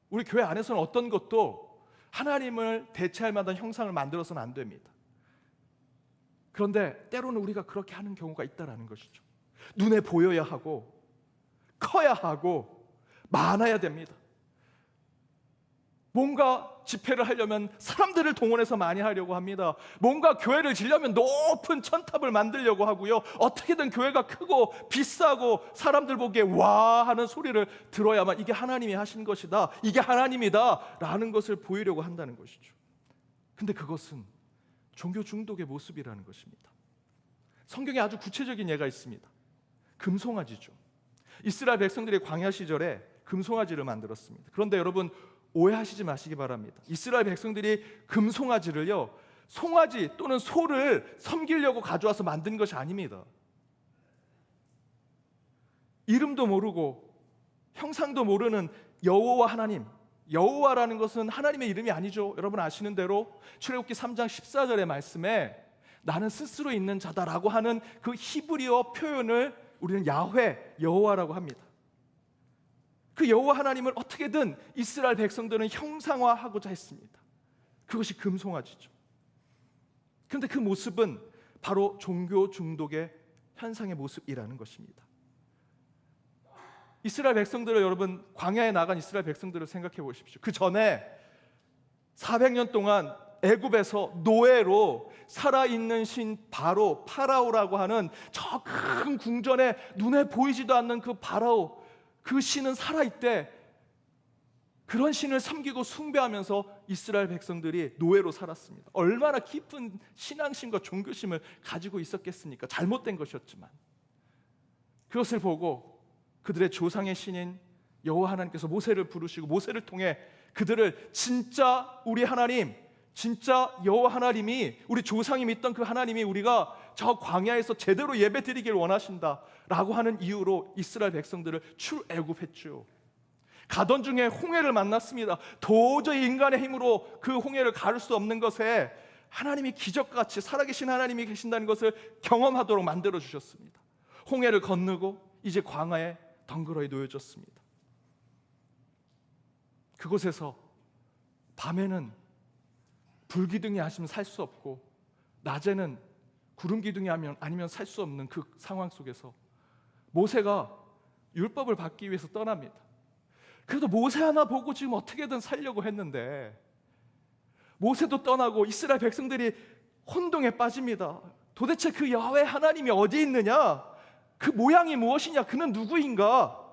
우리 교회 안에서는 어떤 것도 하나님을 대체할 만한 형상을 만들어서는 안 됩니다. 그런데 때로는 우리가 그렇게 하는 경우가 있다는 것이죠. 눈에 보여야 하고 커야 하고 많아야 됩니다. 뭔가 집회를 하려면 사람들을 동원해서 많이 하려고 합니다. 뭔가 교회를 지려면 높은 천탑을 만들려고 하고요. 어떻게든 교회가 크고 비싸고 사람들 보기에 와 하는 소리를 들어야만 이게 하나님이 하신 것이다, 이게 하나님이다 라는 것을 보이려고 한다는 것이죠. 근데 그것은 종교 중독의 모습이라는 것입니다. 성경에 아주 구체적인 예가 있습니다. 금송아지죠. 이스라엘 백성들이 광야 시절에 금송아지를 만들었습니다. 그런데 여러분 오해하시지 마시기 바랍니다. 이스라엘 백성들이 금송아지를요, 송아지 또는 소를 섬기려고 가져와서 만든 것이 아닙니다. 이름도 모르고 형상도 모르는 여호와 하나님, 여호와라는 것은 하나님의 이름이 아니죠. 여러분 아시는 대로 출애굽기 3장 14절의 말씀에 나는 스스로 있는 자다라고 하는 그 히브리어 표현을 우리는 야훼, 여호와라고 합니다. 그 여호와 하나님을 어떻게든 이스라엘 백성들은 형상화하고자 했습니다. 그것이 금송아지죠. 그런데 그 모습은 바로 종교 중독의 현상의 모습이라는 것입니다. 이스라엘 백성들을, 여러분 광야에 나간 이스라엘 백성들을 생각해 보십시오. 그 전에 400년 동안 애굽에서 노예로 살아있는 신 바로, 파라오라고 하는 저 큰 궁전에 눈에 보이지도 않는 그 바라오, 그 신은 살아있대. 그런 신을 섬기고 숭배하면서 이스라엘 백성들이 노예로 살았습니다. 얼마나 깊은 신앙심과 종교심을 가지고 있었겠습니까? 잘못된 것이었지만 그것을 보고 그들의 조상의 신인 여호와 하나님께서 모세를 부르시고 모세를 통해 그들을 진짜 우리 하나님, 진짜 여호와 하나님이, 우리 조상이 믿던 그 하나님이 우리가 저 광야에서 제대로 예배드리길 원하신다라고 하는 이유로 이스라엘 백성들을 출애굽했죠. 가던 중에 홍해를 만났습니다. 도저히 인간의 힘으로 그 홍해를 가를 수 없는 것에 하나님이 기적같이 살아계신 하나님이 계신다는 것을 경험하도록 만들어 주셨습니다. 홍해를 건너고 이제 광야에 덩그러니 놓여졌습니다. 그곳에서 밤에는 불기둥이 아니면 살 수 없고 낮에는 구름 기둥이 아니면 살 수 없는 그 상황 속에서 모세가 율법을 받기 위해서 떠납니다. 그래도 모세 하나 보고 지금 어떻게든 살려고 했는데 모세도 떠나고 이스라엘 백성들이 혼동에 빠집니다. 도대체 그 야훼 하나님이 어디 있느냐? 그 모양이 무엇이냐? 그는 누구인가?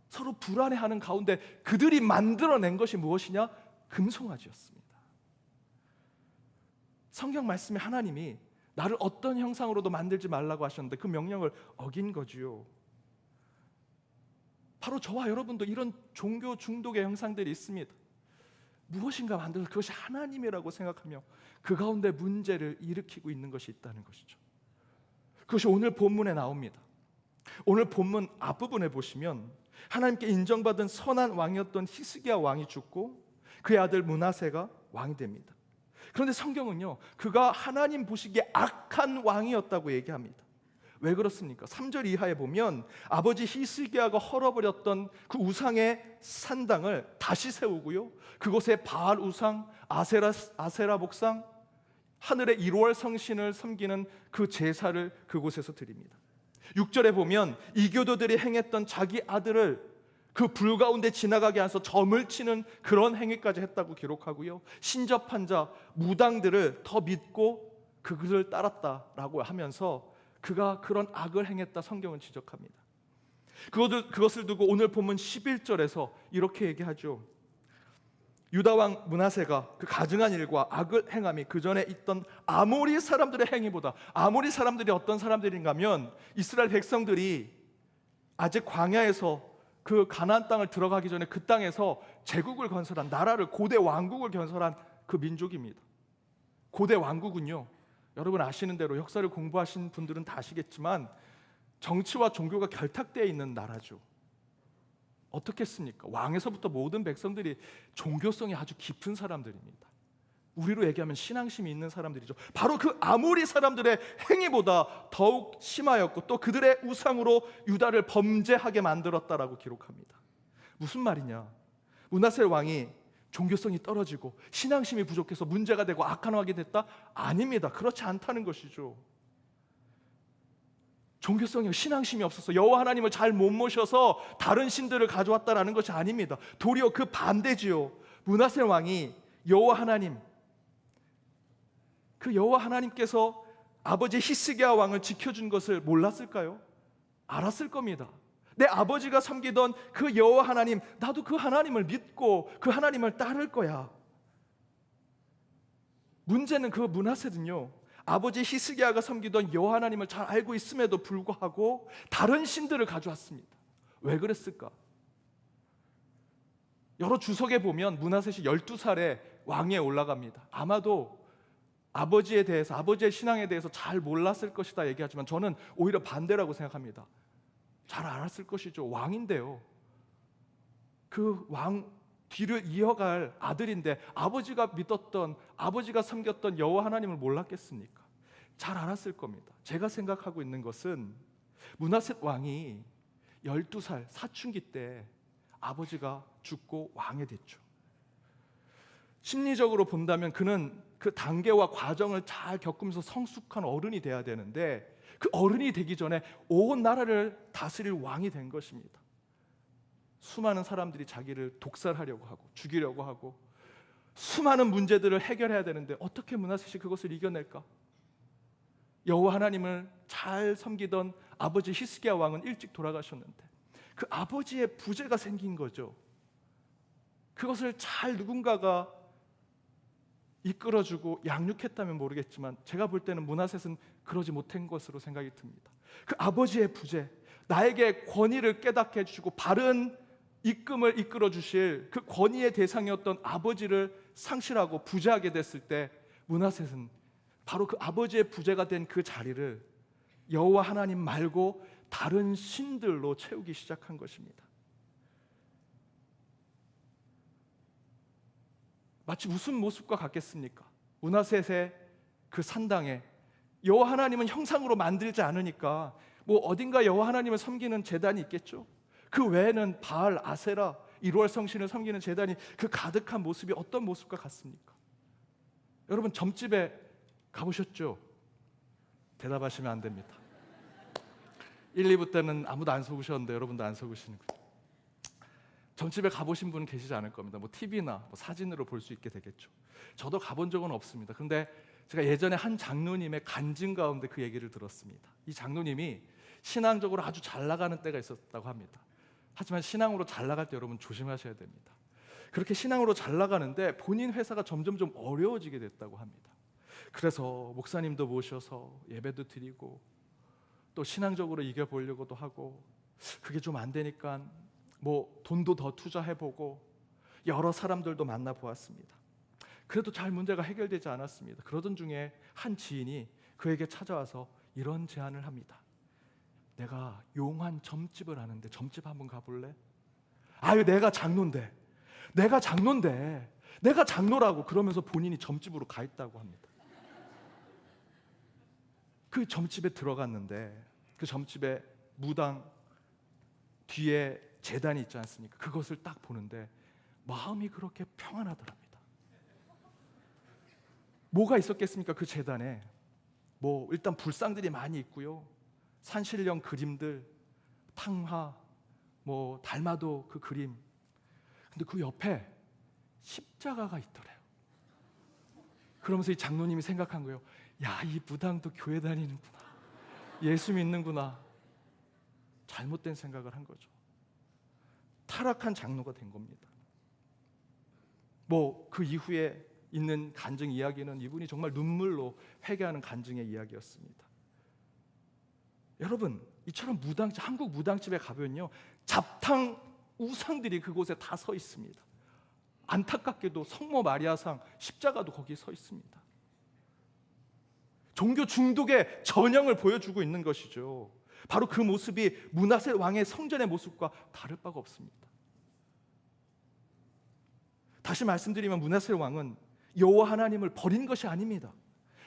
서로 불안해하는 가운데 그들이 만들어낸 것이 무엇이냐? 금송아지였습니다. 성경 말씀에 하나님이 나를 어떤 형상으로도 만들지 말라고 하셨는데 그 명령을 어긴 거지요. 바로 저와 여러분도 이런 종교 중독의 형상들이 있습니다. 무엇인가 만들어서 그것이 하나님이라고 생각하며 그 가운데 문제를 일으키고 있는 것이 있다는 것이죠. 그것이 오늘 본문에 나옵니다. 오늘 본문 앞부분에 보시면 하나님께 인정받은 선한 왕이었던 히스기야 왕이 죽고 그의 아들 므낫세가 왕이 됩니다. 그런데 성경은요, 그가 하나님 보시기에 악한 왕이었다고 얘기합니다. 왜 그렇습니까? 3절 이하에 보면 아버지 히스기야가 헐어버렸던 그 우상의 산당을 다시 세우고요, 그곳에 바알 우상, 아세라 목상, 하늘의 1월 성신을 섬기는 그 제사를 그곳에서 드립니다. 6절에 보면 이교도들이 행했던 자기 아들을 그 불 가운데 지나가게 해서 점을 치는 그런 행위까지 했다고 기록하고요, 신접한 자, 무당들을 더 믿고 그들을 따랐다라고 하면서 그가 그런 악을 행했다 성경은 지적합니다. 그것을 두고 오늘 본문 11절에서 이렇게 얘기하죠. 유다왕 므낫세가 그 가증한 일과 악을 행함이 그 전에 있던 아모리 사람들의 행위보다, 아모리 사람들이 어떤 사람들인가 하면 이스라엘 백성들이 아직 광야에서 그 가나안 땅을 들어가기 전에 그 땅에서 제국을 건설한, 나라를, 고대 왕국을 건설한 그 민족입니다. 고대 왕국은요, 여러분 아시는 대로 역사를 공부하신 분들은 다 아시겠지만 정치와 종교가 결탁되어 있는 나라죠. 어떻겠습니까? 왕에서부터 모든 백성들이 종교성이 아주 깊은 사람들입니다. 우리로 얘기하면 신앙심이 있는 사람들이죠. 바로 그 아모리 사람들의 행위보다 더욱 심하였고 또 그들의 우상으로 유다를 범죄하게 만들었다라고 기록합니다. 무슨 말이냐? 므낫세 왕이 종교성이 떨어지고 신앙심이 부족해서 문제가 되고 악한하게 됐다? 아닙니다. 그렇지 않다는 것이죠. 종교성이 신앙심이 없어서 여호와 하나님을 잘 못 모셔서 다른 신들을 가져왔다라는 것이 아닙니다. 도리어 그 반대지요. 므낫세 왕이 여호와 하나님, 그 여호와 하나님께서 아버지 히스기야 왕을 지켜준 것을 몰랐을까요? 알았을 겁니다. 내 아버지가 섬기던 그 여호와 하나님, 나도 그 하나님을 믿고 그 하나님을 따를 거야. 문제는 그 므낫세는요, 아버지 히스기야가 섬기던 여호와 하나님을 잘 알고 있음에도 불구하고 다른 신들을 가져왔습니다. 왜 그랬을까? 여러 주석에 보면 므낫셋이 12살에 왕위에 올라갑니다. 아마도 아버지에 대해서, 아버지의 신앙에 대해서 잘 몰랐을 것이다 얘기하지만 저는 오히려 반대라고 생각합니다. 잘 알았을 것이죠. 왕인데요, 그 왕 뒤를 이어갈 아들인데 아버지가 믿었던, 아버지가 섬겼던 여호와 하나님을 몰랐겠습니까? 잘 알았을 겁니다. 제가 생각하고 있는 것은 므낫셋 왕이 12살 사춘기 때 아버지가 죽고 왕이 됐죠. 심리적으로 본다면 그는 그 단계와 과정을 잘 겪으면서 성숙한 어른이 돼야 되는데 그 어른이 되기 전에 온 나라를 다스릴 왕이 된 것입니다. 수많은 사람들이 자기를 독살하려고 하고 죽이려고 하고 수많은 문제들을 해결해야 되는데 어떻게 므낫셋이 그것을 이겨낼까? 여호와 하나님을 잘 섬기던 아버지 히스기야 왕은 일찍 돌아가셨는데 그 아버지의 부재가 생긴 거죠. 그것을 잘 누군가가 이끌어주고 양육했다면 모르겠지만 제가 볼 때는 므낫셋은 그러지 못한 것으로 생각이 듭니다. 그 아버지의 부재, 나에게 권위를 깨닫게 해주시고 바른 입금을 이끌어 주실 그 권위의 대상이었던 아버지를 상실하고 부재하게 됐을 때 므낫셋은 바로 그 아버지의 부재가 된 그 자리를 여호와 하나님 말고 다른 신들로 채우기 시작한 것입니다. 마치 무슨 모습과 같겠습니까? 므낫셋의 그 산당에 여호와 하나님은 형상으로 만들지 않으니까 뭐 어딘가 여호와 하나님을 섬기는 제단이 있겠죠. 그 외에는 바알, 아세라, 1월 성신을 섬기는 제단이 그 가득한 모습이 어떤 모습과 같습니까? 여러분 점집에 가보셨죠? 대답하시면 안 됩니다. 1, 2부 때는 아무도 안 속으셨는데 여러분도 안 속으시는군요. 점집에 가보신 분은 계시지 않을 겁니다. 뭐 TV나 뭐 사진으로 볼 수 있게 되겠죠. 저도 가본 적은 없습니다. 그런데 제가 예전에 한 장로님의 간증 가운데 그 얘기를 들었습니다. 이 장로님이 신앙적으로 아주 잘 나가는 때가 있었다고 합니다. 하지만 신앙으로 잘 나갈 때 여러분 조심하셔야 됩니다. 그렇게 신앙으로 잘 나가는데 본인 회사가 점점 좀 어려워지게 됐다고 합니다. 그래서 목사님도 모셔서 예배도 드리고 또 신앙적으로 이겨보려고도 하고 그게 좀 안 되니까 뭐 돈도 더 투자해보고 여러 사람들도 만나보았습니다. 그래도 잘 문제가 해결되지 않았습니다. 그러던 중에 한 지인이 그에게 찾아와서 이런 제안을 합니다. 내가 용한 점집을 아는데 점집 한번 가볼래? 아유 내가 장로인데 내가 장로라고 그러면서 본인이 점집으로 가 있다고 합니다. 그 점집에 들어갔는데 그 점집에 무당 뒤에 제단이 있지 않습니까? 그것을 딱 보는데 마음이 그렇게 평안하더랍니다. 뭐가 있었겠습니까? 그 제단에 뭐 일단 불상들이 많이 있고요. 산신령 그림들, 탕화, 뭐 달마도 그 그림. 근데 그 옆에 십자가가 있더래요. 그러면서 이 장로님이 생각한 거예요. 야, 이 무당도 교회 다니는구나. 예수 믿는구나. 잘못된 생각을 한 거죠. 타락한 장로가 된 겁니다. 뭐 그 이후에 있는 간증 이야기는 이분이 정말 눈물로 회개하는 간증의 이야기였습니다. 여러분, 이처럼 무당집, 한국 무당집에 가면요, 잡탕 우상들이 그곳에 다 서 있습니다. 안타깝게도 성모 마리아상 십자가도 거기에 서 있습니다. 종교 중독의 전형을 보여주고 있는 것이죠. 바로 그 모습이 므낫셋 왕의 성전의 모습과 다를 바가 없습니다. 다시 말씀드리면 므낫세 왕은 여호와 하나님을 버린 것이 아닙니다.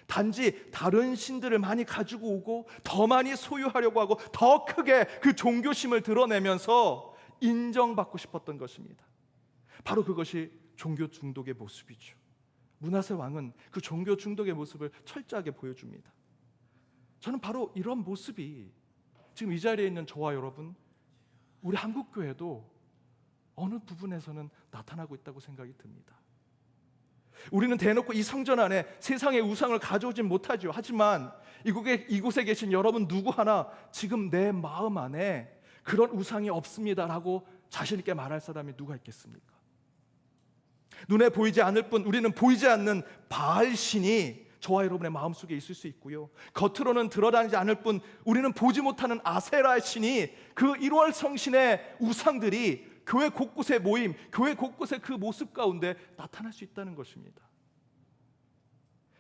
단지 다른 신들을 많이 가지고 오고 더 많이 소유하려고 하고 더 크게 그 종교심을 드러내면서 인정받고 싶었던 것입니다. 바로 그것이 종교 중독의 모습이죠. 므낫세 왕은 그 종교 중독의 모습을 철저하게 보여줍니다. 저는 바로 이런 모습이 지금 이 자리에 있는 저와 여러분, 우리 한국교회도 어느 부분에서는 나타나고 있다고 생각이 듭니다. 우리는 대놓고 이 성전 안에 세상의 우상을 가져오진 못하죠. 하지만 이곳에 계신 여러분 누구 하나 지금 내 마음 안에 그런 우상이 없습니다라고 자신 있게 말할 사람이 누가 있겠습니까? 눈에 보이지 않을 뿐 우리는 보이지 않는 바알신이 저와 여러분의 마음속에 있을 수 있고요, 겉으로는 드러나지 않을 뿐 우리는 보지 못하는 아세라의 신이, 그 1월 성신의 우상들이 교회 곳곳에 모임, 교회 곳곳에 그 모습 가운데 나타날 수 있다는 것입니다.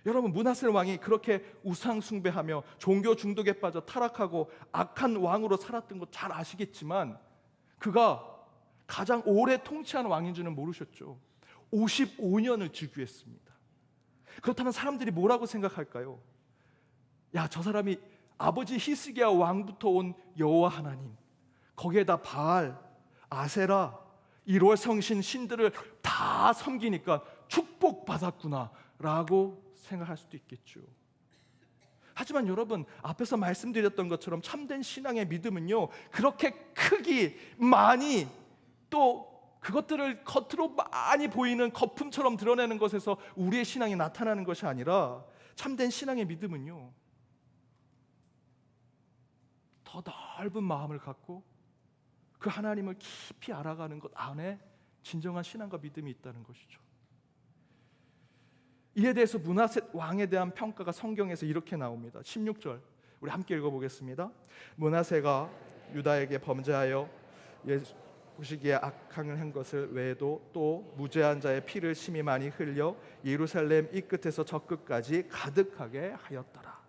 여러분, 므낫세 왕이 그렇게 우상 숭배하며 종교 중독에 빠져 타락하고 악한 왕으로 살았던 거 잘 아시겠지만 그가 가장 오래 통치한 왕인 줄은 모르셨죠. 55년을 즉위했습니다. 그렇다면 사람들이 뭐라고 생각할까요? 야, 저 사람이 아버지 히스기야 왕부터 온 여호와 하나님, 거기에다 바알, 아세라, 1월 성신 신들을 다 섬기니까 축복받았구나 라고 생각할 수도 있겠죠. 하지만 여러분, 앞에서 말씀드렸던 것처럼 참된 신앙의 믿음은요, 그렇게 크기, 많이, 또 그것들을 겉으로 많이 보이는 거품처럼 드러내는 것에서 우리의 신앙이 나타나는 것이 아니라, 참된 신앙의 믿음은요, 더 넓은 마음을 갖고 그 하나님을 깊이 알아가는 것 안에 진정한 신앙과 믿음이 있다는 것이죠. 이에 대해서 므낫세 왕에 대한 평가가 성경에서 이렇게 나옵니다. 16절 우리 함께 읽어보겠습니다. 므낫세가 유다에게 범죄하여 보시기에 악행을 한 것을 외에도 또 무죄한 자의 피를 심히 많이 흘려 예루살렘 이 끝에서 저 끝까지 가득하게 하였더라.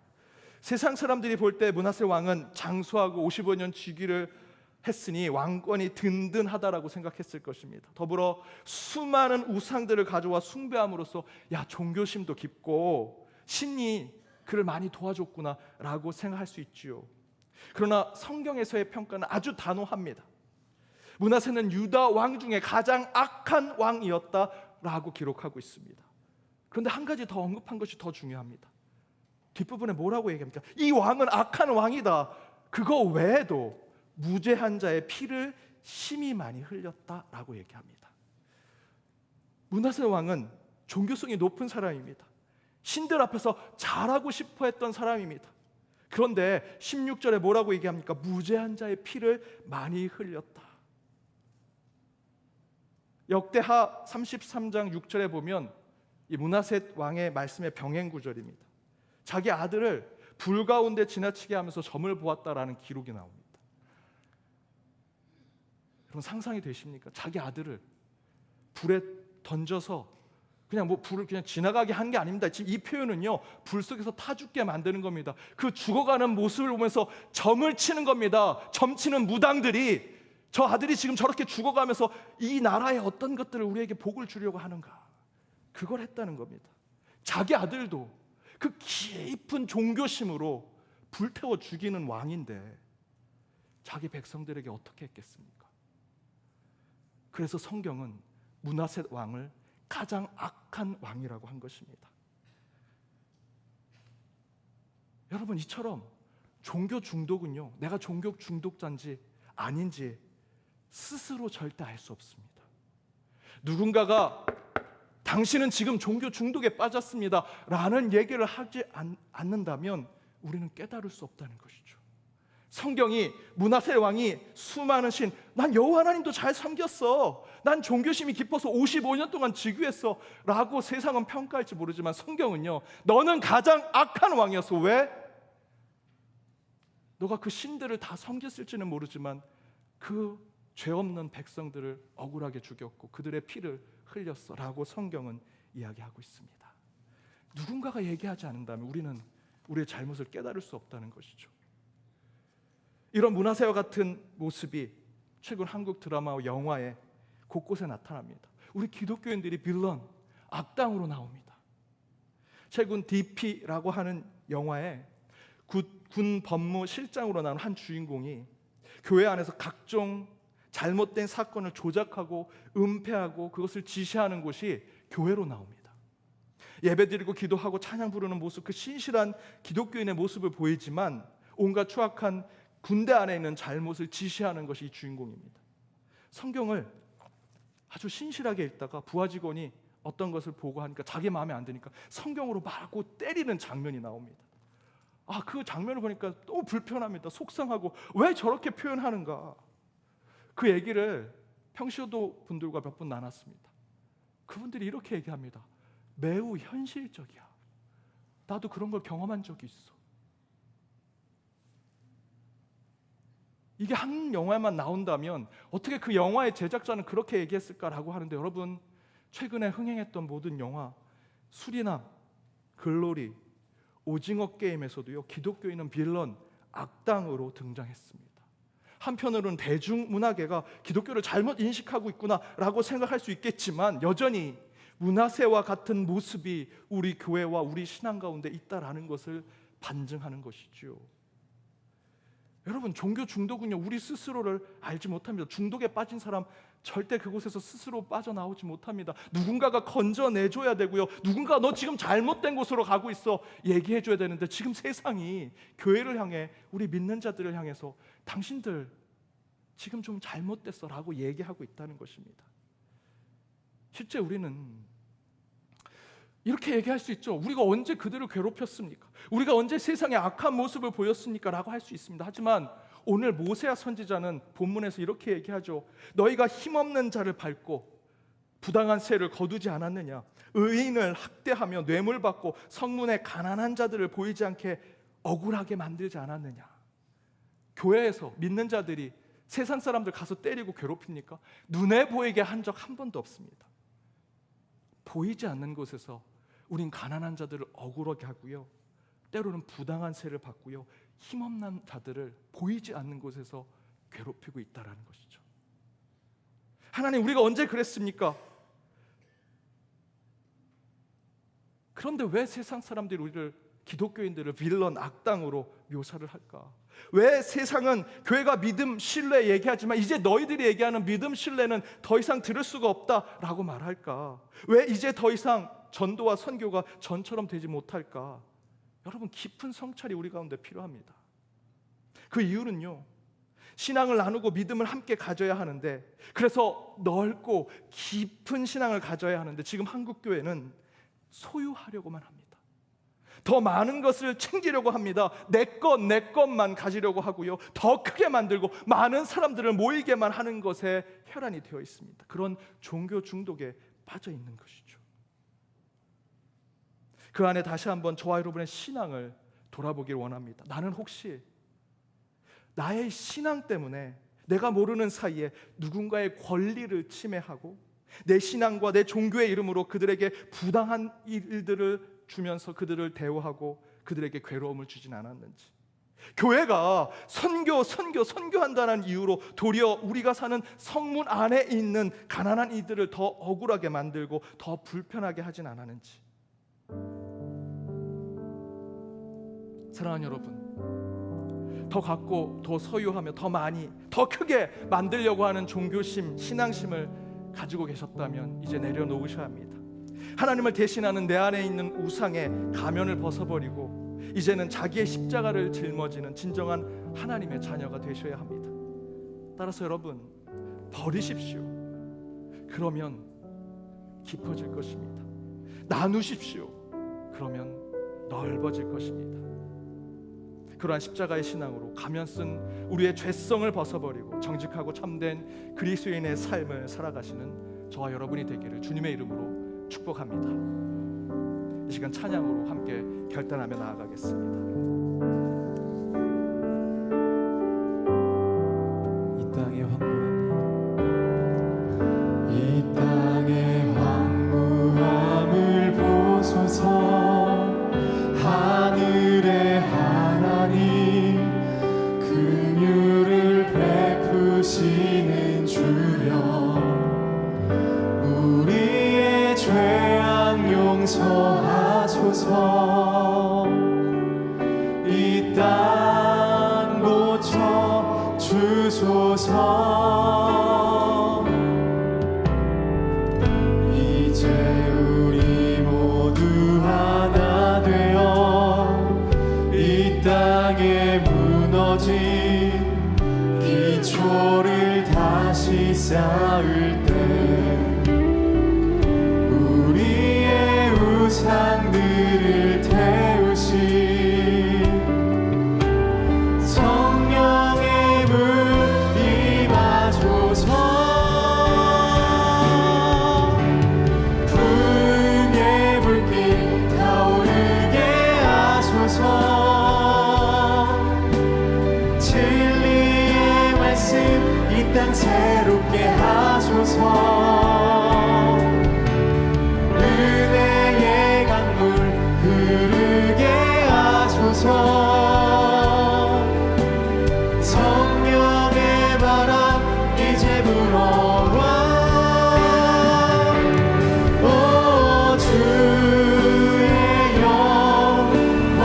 세상 사람들이 볼 때 므낫세 왕은 장수하고 55년 즉위를 했으니 왕권이 든든하다라고 생각했을 것입니다. 더불어 수많은 우상들을 가져와 숭배함으로써 야, 종교심도 깊고 신이 그를 많이 도와줬구나라고 생각할 수 있지요. 그러나 성경에서의 평가는 아주 단호합니다. 므낫세는 유다 왕 중에 가장 악한 왕이었다라고 기록하고 있습니다. 그런데 한 가지 더 언급한 것이 더 중요합니다. 뒷부분에 뭐라고 얘기합니까? 이 왕은 악한 왕이다. 그거 외에도 무죄한 자의 피를 심히 많이 흘렸다라고 얘기합니다. 므낫세 왕은 종교성이 높은 사람입니다. 신들 앞에서 잘하고 싶어 했던 사람입니다. 그런데 16절에 뭐라고 얘기합니까? 무죄한 자의 피를 많이 흘렸다. 역대하 33장 6절에 보면 이 므낫세 왕의 말씀의 병행 구절입니다. 자기 아들을 불 가운데 지나치게 하면서 점을 보았다라는 기록이 나옵니다. 여러분, 상상이 되십니까? 자기 아들을 불에 던져서 그냥 불을 그냥 지나가게 한 게 아닙니다. 지금 이 표현은요, 불 속에서 타 죽게 만드는 겁니다. 그 죽어가는 모습을 보면서 점을 치는 겁니다. 점치는 무당들이 저 아들이 지금 저렇게 죽어가면서 이 나라의 어떤 것들을 우리에게 복을 주려고 하는가, 그걸 했다는 겁니다. 자기 아들도 그 깊은 종교심으로 불태워 죽이는 왕인데 자기 백성들에게 어떻게 했겠습니까? 그래서 성경은 므낫세 왕을 가장 악한 왕이라고 한 것입니다. 여러분, 이처럼 종교 중독은요, 내가 종교 중독자인지 아닌지 스스로 절대 알 수 없습니다. 누군가가 당신은 지금 종교 중독에 빠졌습니다 라는 얘기를 하지 않는다면 우리는 깨달을 수 없다는 것이죠. 성경이 므낫세 왕이 수많은 신, 난 여호와 하나님도 잘 섬겼어, 난 종교심이 깊어서 55년 동안 즉위했어 라고 세상은 평가할지 모르지만 성경은요, 너는 가장 악한 왕이었어. 왜? 너가 그 신들을 다 섬겼을지는 모르지만 그 죄 없는 백성들을 억울하게 죽였고 그들의 피를 흘렸어 라고 성경은 이야기하고 있습니다. 누군가가 얘기하지 않는다면 우리는 우리의 잘못을 깨달을 수 없다는 것이죠. 이런 므낫세와 같은 모습이 최근 한국 드라마와 영화에 곳곳에 나타납니다. 우리 기독교인들이 빌런, 악당으로 나옵니다. 최근 DP라고 하는 영화에 군 법무 실장으로 나온 한 주인공이 교회 안에서 각종 잘못된 사건을 조작하고 은폐하고 그것을 지시하는 곳이 교회로 나옵니다. 예배드리고 기도하고 찬양 부르는 모습, 그 신실한 기독교인의 모습을 보이지만 온갖 추악한 군대 안에 있는 잘못을 지시하는 것이 이 주인공입니다. 성경을 아주 신실하게 읽다가 부하 직원이 어떤 것을 보고 하니까 자기 마음에 안 드니까 성경으로 말고 때리는 장면이 나옵니다. 그 장면을 보니까 너무 불편합니다. 속상하고 왜 저렇게 표현하는가. 그 얘기를 평시도 분들과 몇 번 나눴습니다. 그분들이 이렇게 얘기합니다. 매우 현실적이야. 나도 그런 걸 경험한 적이 있어. 이게 한 영화에만 나온다면 어떻게 그 영화의 제작자는 그렇게 얘기했을까라고 하는데, 여러분, 최근에 흥행했던 모든 영화, 수리남, 글로리, 오징어 게임에서도요, 기독교인은 빌런, 악당으로 등장했습니다. 한편으로는 대중문화계가 기독교를 잘못 인식하고 있구나라고 생각할 수 있겠지만 여전히 문화세와 같은 모습이 우리 교회와 우리 신앙 가운데 있다라는 것을 반증하는 것이죠. 여러분, 종교 중독은요, 우리 스스로를 알지 못합니다. 중독에 빠진 사람 절대 그곳에서 스스로 빠져나오지 못합니다. 누군가가 건져내줘야 되고요, 누군가 너 지금 잘못된 곳으로 가고 있어 얘기해줘야 되는데, 지금 세상이 교회를 향해, 우리 믿는 자들을 향해서 당신들 지금 좀 잘못됐어 라고 얘기하고 있다는 것입니다. 실제 우리는 이렇게 얘기할 수 있죠. 우리가 언제 그들을 괴롭혔습니까? 우리가 언제 세상의 악한 모습을 보였습니까? 라고 할 수 있습니다. 하지만 오늘 모세아 선지자는 본문에서 이렇게 얘기하죠. 너희가 힘없는 자를 밟고 부당한 세를 거두지 않았느냐? 의인을 학대하며 뇌물받고 성문에 가난한 자들을 보이지 않게 억울하게 만들지 않았느냐? 교회에서 믿는 자들이 세상 사람들 가서 때리고 괴롭힙니까? 눈에 보이게 한 적 한 번도 없습니다. 보이지 않는 곳에서 우린 가난한 자들을 억울하게 하고요, 때로는 부당한 세를 받고요, 힘없는 자들을 보이지 않는 곳에서 괴롭히고 있다는 것이죠. 하나님, 우리가 언제 그랬습니까? 그런데 왜 세상 사람들이 우리를, 기독교인들을 빌런, 악당으로 묘사를 할까? 왜 세상은 교회가 믿음, 신뢰 얘기하지만 이제 너희들이 얘기하는 믿음, 신뢰는 더 이상 들을 수가 없다라고 말할까? 왜 이제 더 이상 전도와 선교가 전처럼 되지 못할까? 여러분, 깊은 성찰이 우리 가운데 필요합니다. 그 이유는요, 신앙을 나누고 믿음을 함께 가져야 하는데, 그래서 넓고 깊은 신앙을 가져야 하는데, 지금 한국 교회는 소유하려고만 합니다. 더 많은 것을 챙기려고 합니다. 내 것만 가지려고 하고요, 더 크게 만들고 많은 사람들을 모이게만 하는 것에 혈안이 되어 있습니다. 그런 종교 중독에 빠져 있는 것이죠. 그 안에 다시 한번 저와 여러분의 신앙을 돌아보길 원합니다. 나는 혹시 나의 신앙 때문에 내가 모르는 사이에 누군가의 권리를 침해하고 내 신앙과 내 종교의 이름으로 그들에게 부당한 일들을 주면서 그들을 대우하고 그들에게 괴로움을 주진 않았는지, 교회가 선교한다는 이유로 도리어 우리가 사는 성문 안에 있는 가난한 이들을 더 억울하게 만들고 더 불편하게 하진 않았는지. 사랑하는 여러분, 더 갖고 더 소유하며 더 많이 더 크게 만들려고 하는 종교심, 신앙심을 가지고 계셨다면 이제 내려놓으셔야 합니다. 하나님을 대신하는 내 안에 있는 우상의 가면을 벗어버리고 이제는 자기의 십자가를 짊어지는 진정한 하나님의 자녀가 되셔야 합니다. 따라서 여러분, 버리십시오. 그러면 깊어질 것입니다. 나누십시오. 그러면 넓어질 것입니다. 그러한 십자가의 신앙으로 가면 쓴 우리의 죄성을 벗어버리고 정직하고 참된 그리스도인의 삶을 살아가시는 저와 여러분이 되기를 주님의 이름으로 축복합니다. 이 시간 찬양으로 함께 결단하며 나아가겠습니다. 이 땅의 황무함, 이 땅의 황무함을 보소서. 하늘의 하나님, 긍휼을 베푸시는 주여, 우리 주소서. 이제 우리 모두 하나 되어 이 땅에 무너진 기초를 다시 쌓을 때 우리의 우상들을 태우신 성령의 불 임하소서. 불의 불길 타오르게 하소서. 진리의 말씀 이 땅 새롭게 하소서. 은혜의 강물 흐르게 하소서. 성령의 바람 이제 불어와. 오 주의 영광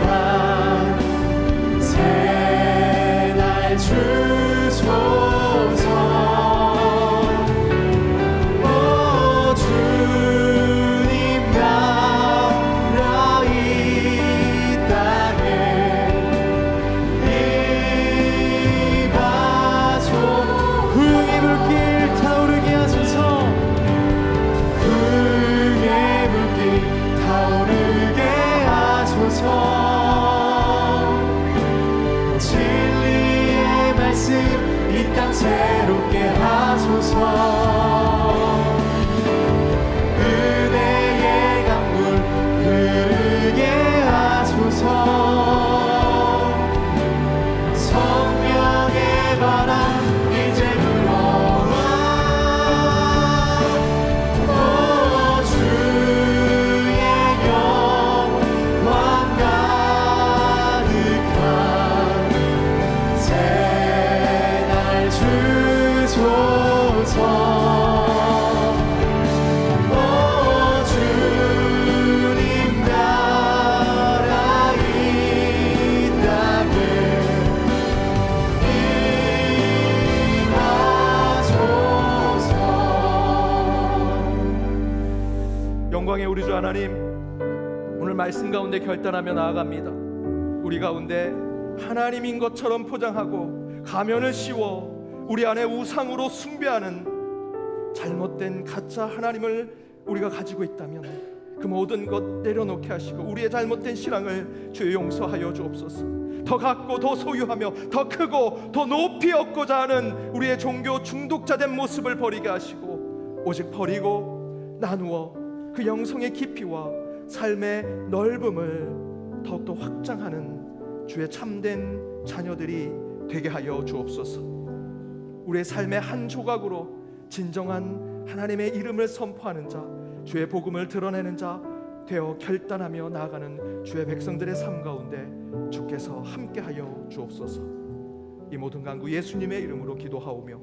가득한 새날 주소서. 오 주님 나라 이 땅에 임하소. 불의 불길 타오르게 하소서. 불의 불길 타오르게 하소서. 진리의 말씀 이 땅 새롭게 하소서. 은혜의 강물 흐르게 하소서. 성령의 바람 이제 불어와. 오 주의 영광 가득한 새날 주소서. 오 주님 나라 이 땅에 임하소서. 영광의 우리 주 하나님, 오늘 말씀 가운데 결단하며 나아갑니다. 우리 가운데 하나님인 것처럼 포장하고 가면을 씌워 우리 안에 우상으로 숭배하는 잘못된 가짜 하나님을 우리가 가지고 있다면 그 모든 것 내려놓게 하시고 우리의 잘못된 신앙을 주여 용서하여 주옵소서. 더 갖고 더 소유하며 더 크고 더 높이 얻고자 하는 우리의 종교 중독자된 모습을 버리게 하시고 오직 버리고 나누어 그 영성의 깊이와 삶의 넓음을 더욱더 확장하는 주의 참된 자녀들이 되게 하여 주옵소서. 우리의 삶의 한 조각으로 진정한 하나님의 이름을 선포하는 자, 주의 복음을 드러내는 자 되어 결단하며 나아가는 주의 백성들의 삶 가운데 주께서 함께하여 주옵소서. 이 모든 간구 예수님의 이름으로 기도하오며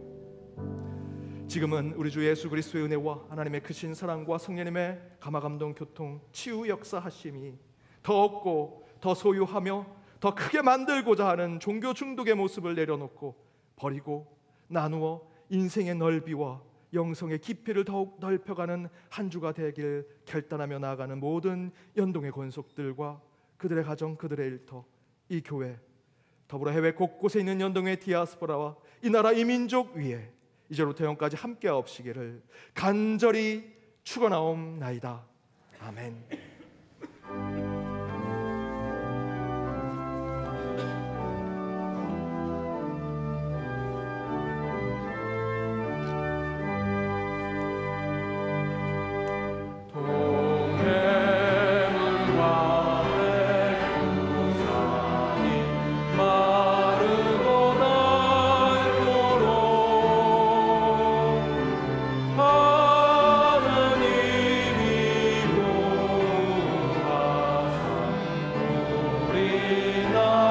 지금은 우리 주 예수 그리스도의 은혜와 하나님의 크신 사랑과 성령님의 감화감동 교통 치유 역사하심이 더 얻고 더 소유하며 더 크게 만들고자 하는 종교 중독의 모습을 내려놓고 버리고 나누어 인생의 넓이와 영성의 깊이를 더욱 넓혀가는 한 주가 되길 결단하며 나아가는 모든 연동의 권속들과 그들의 가정, 그들의 일터, 이 교회, 더불어 해외 곳곳에 있는 연동의 디아스포라와 이 나라 이민족 위에 이제로부터 영까지 함께하옵시기를 간절히 축원하옵나이다. 아멘. 나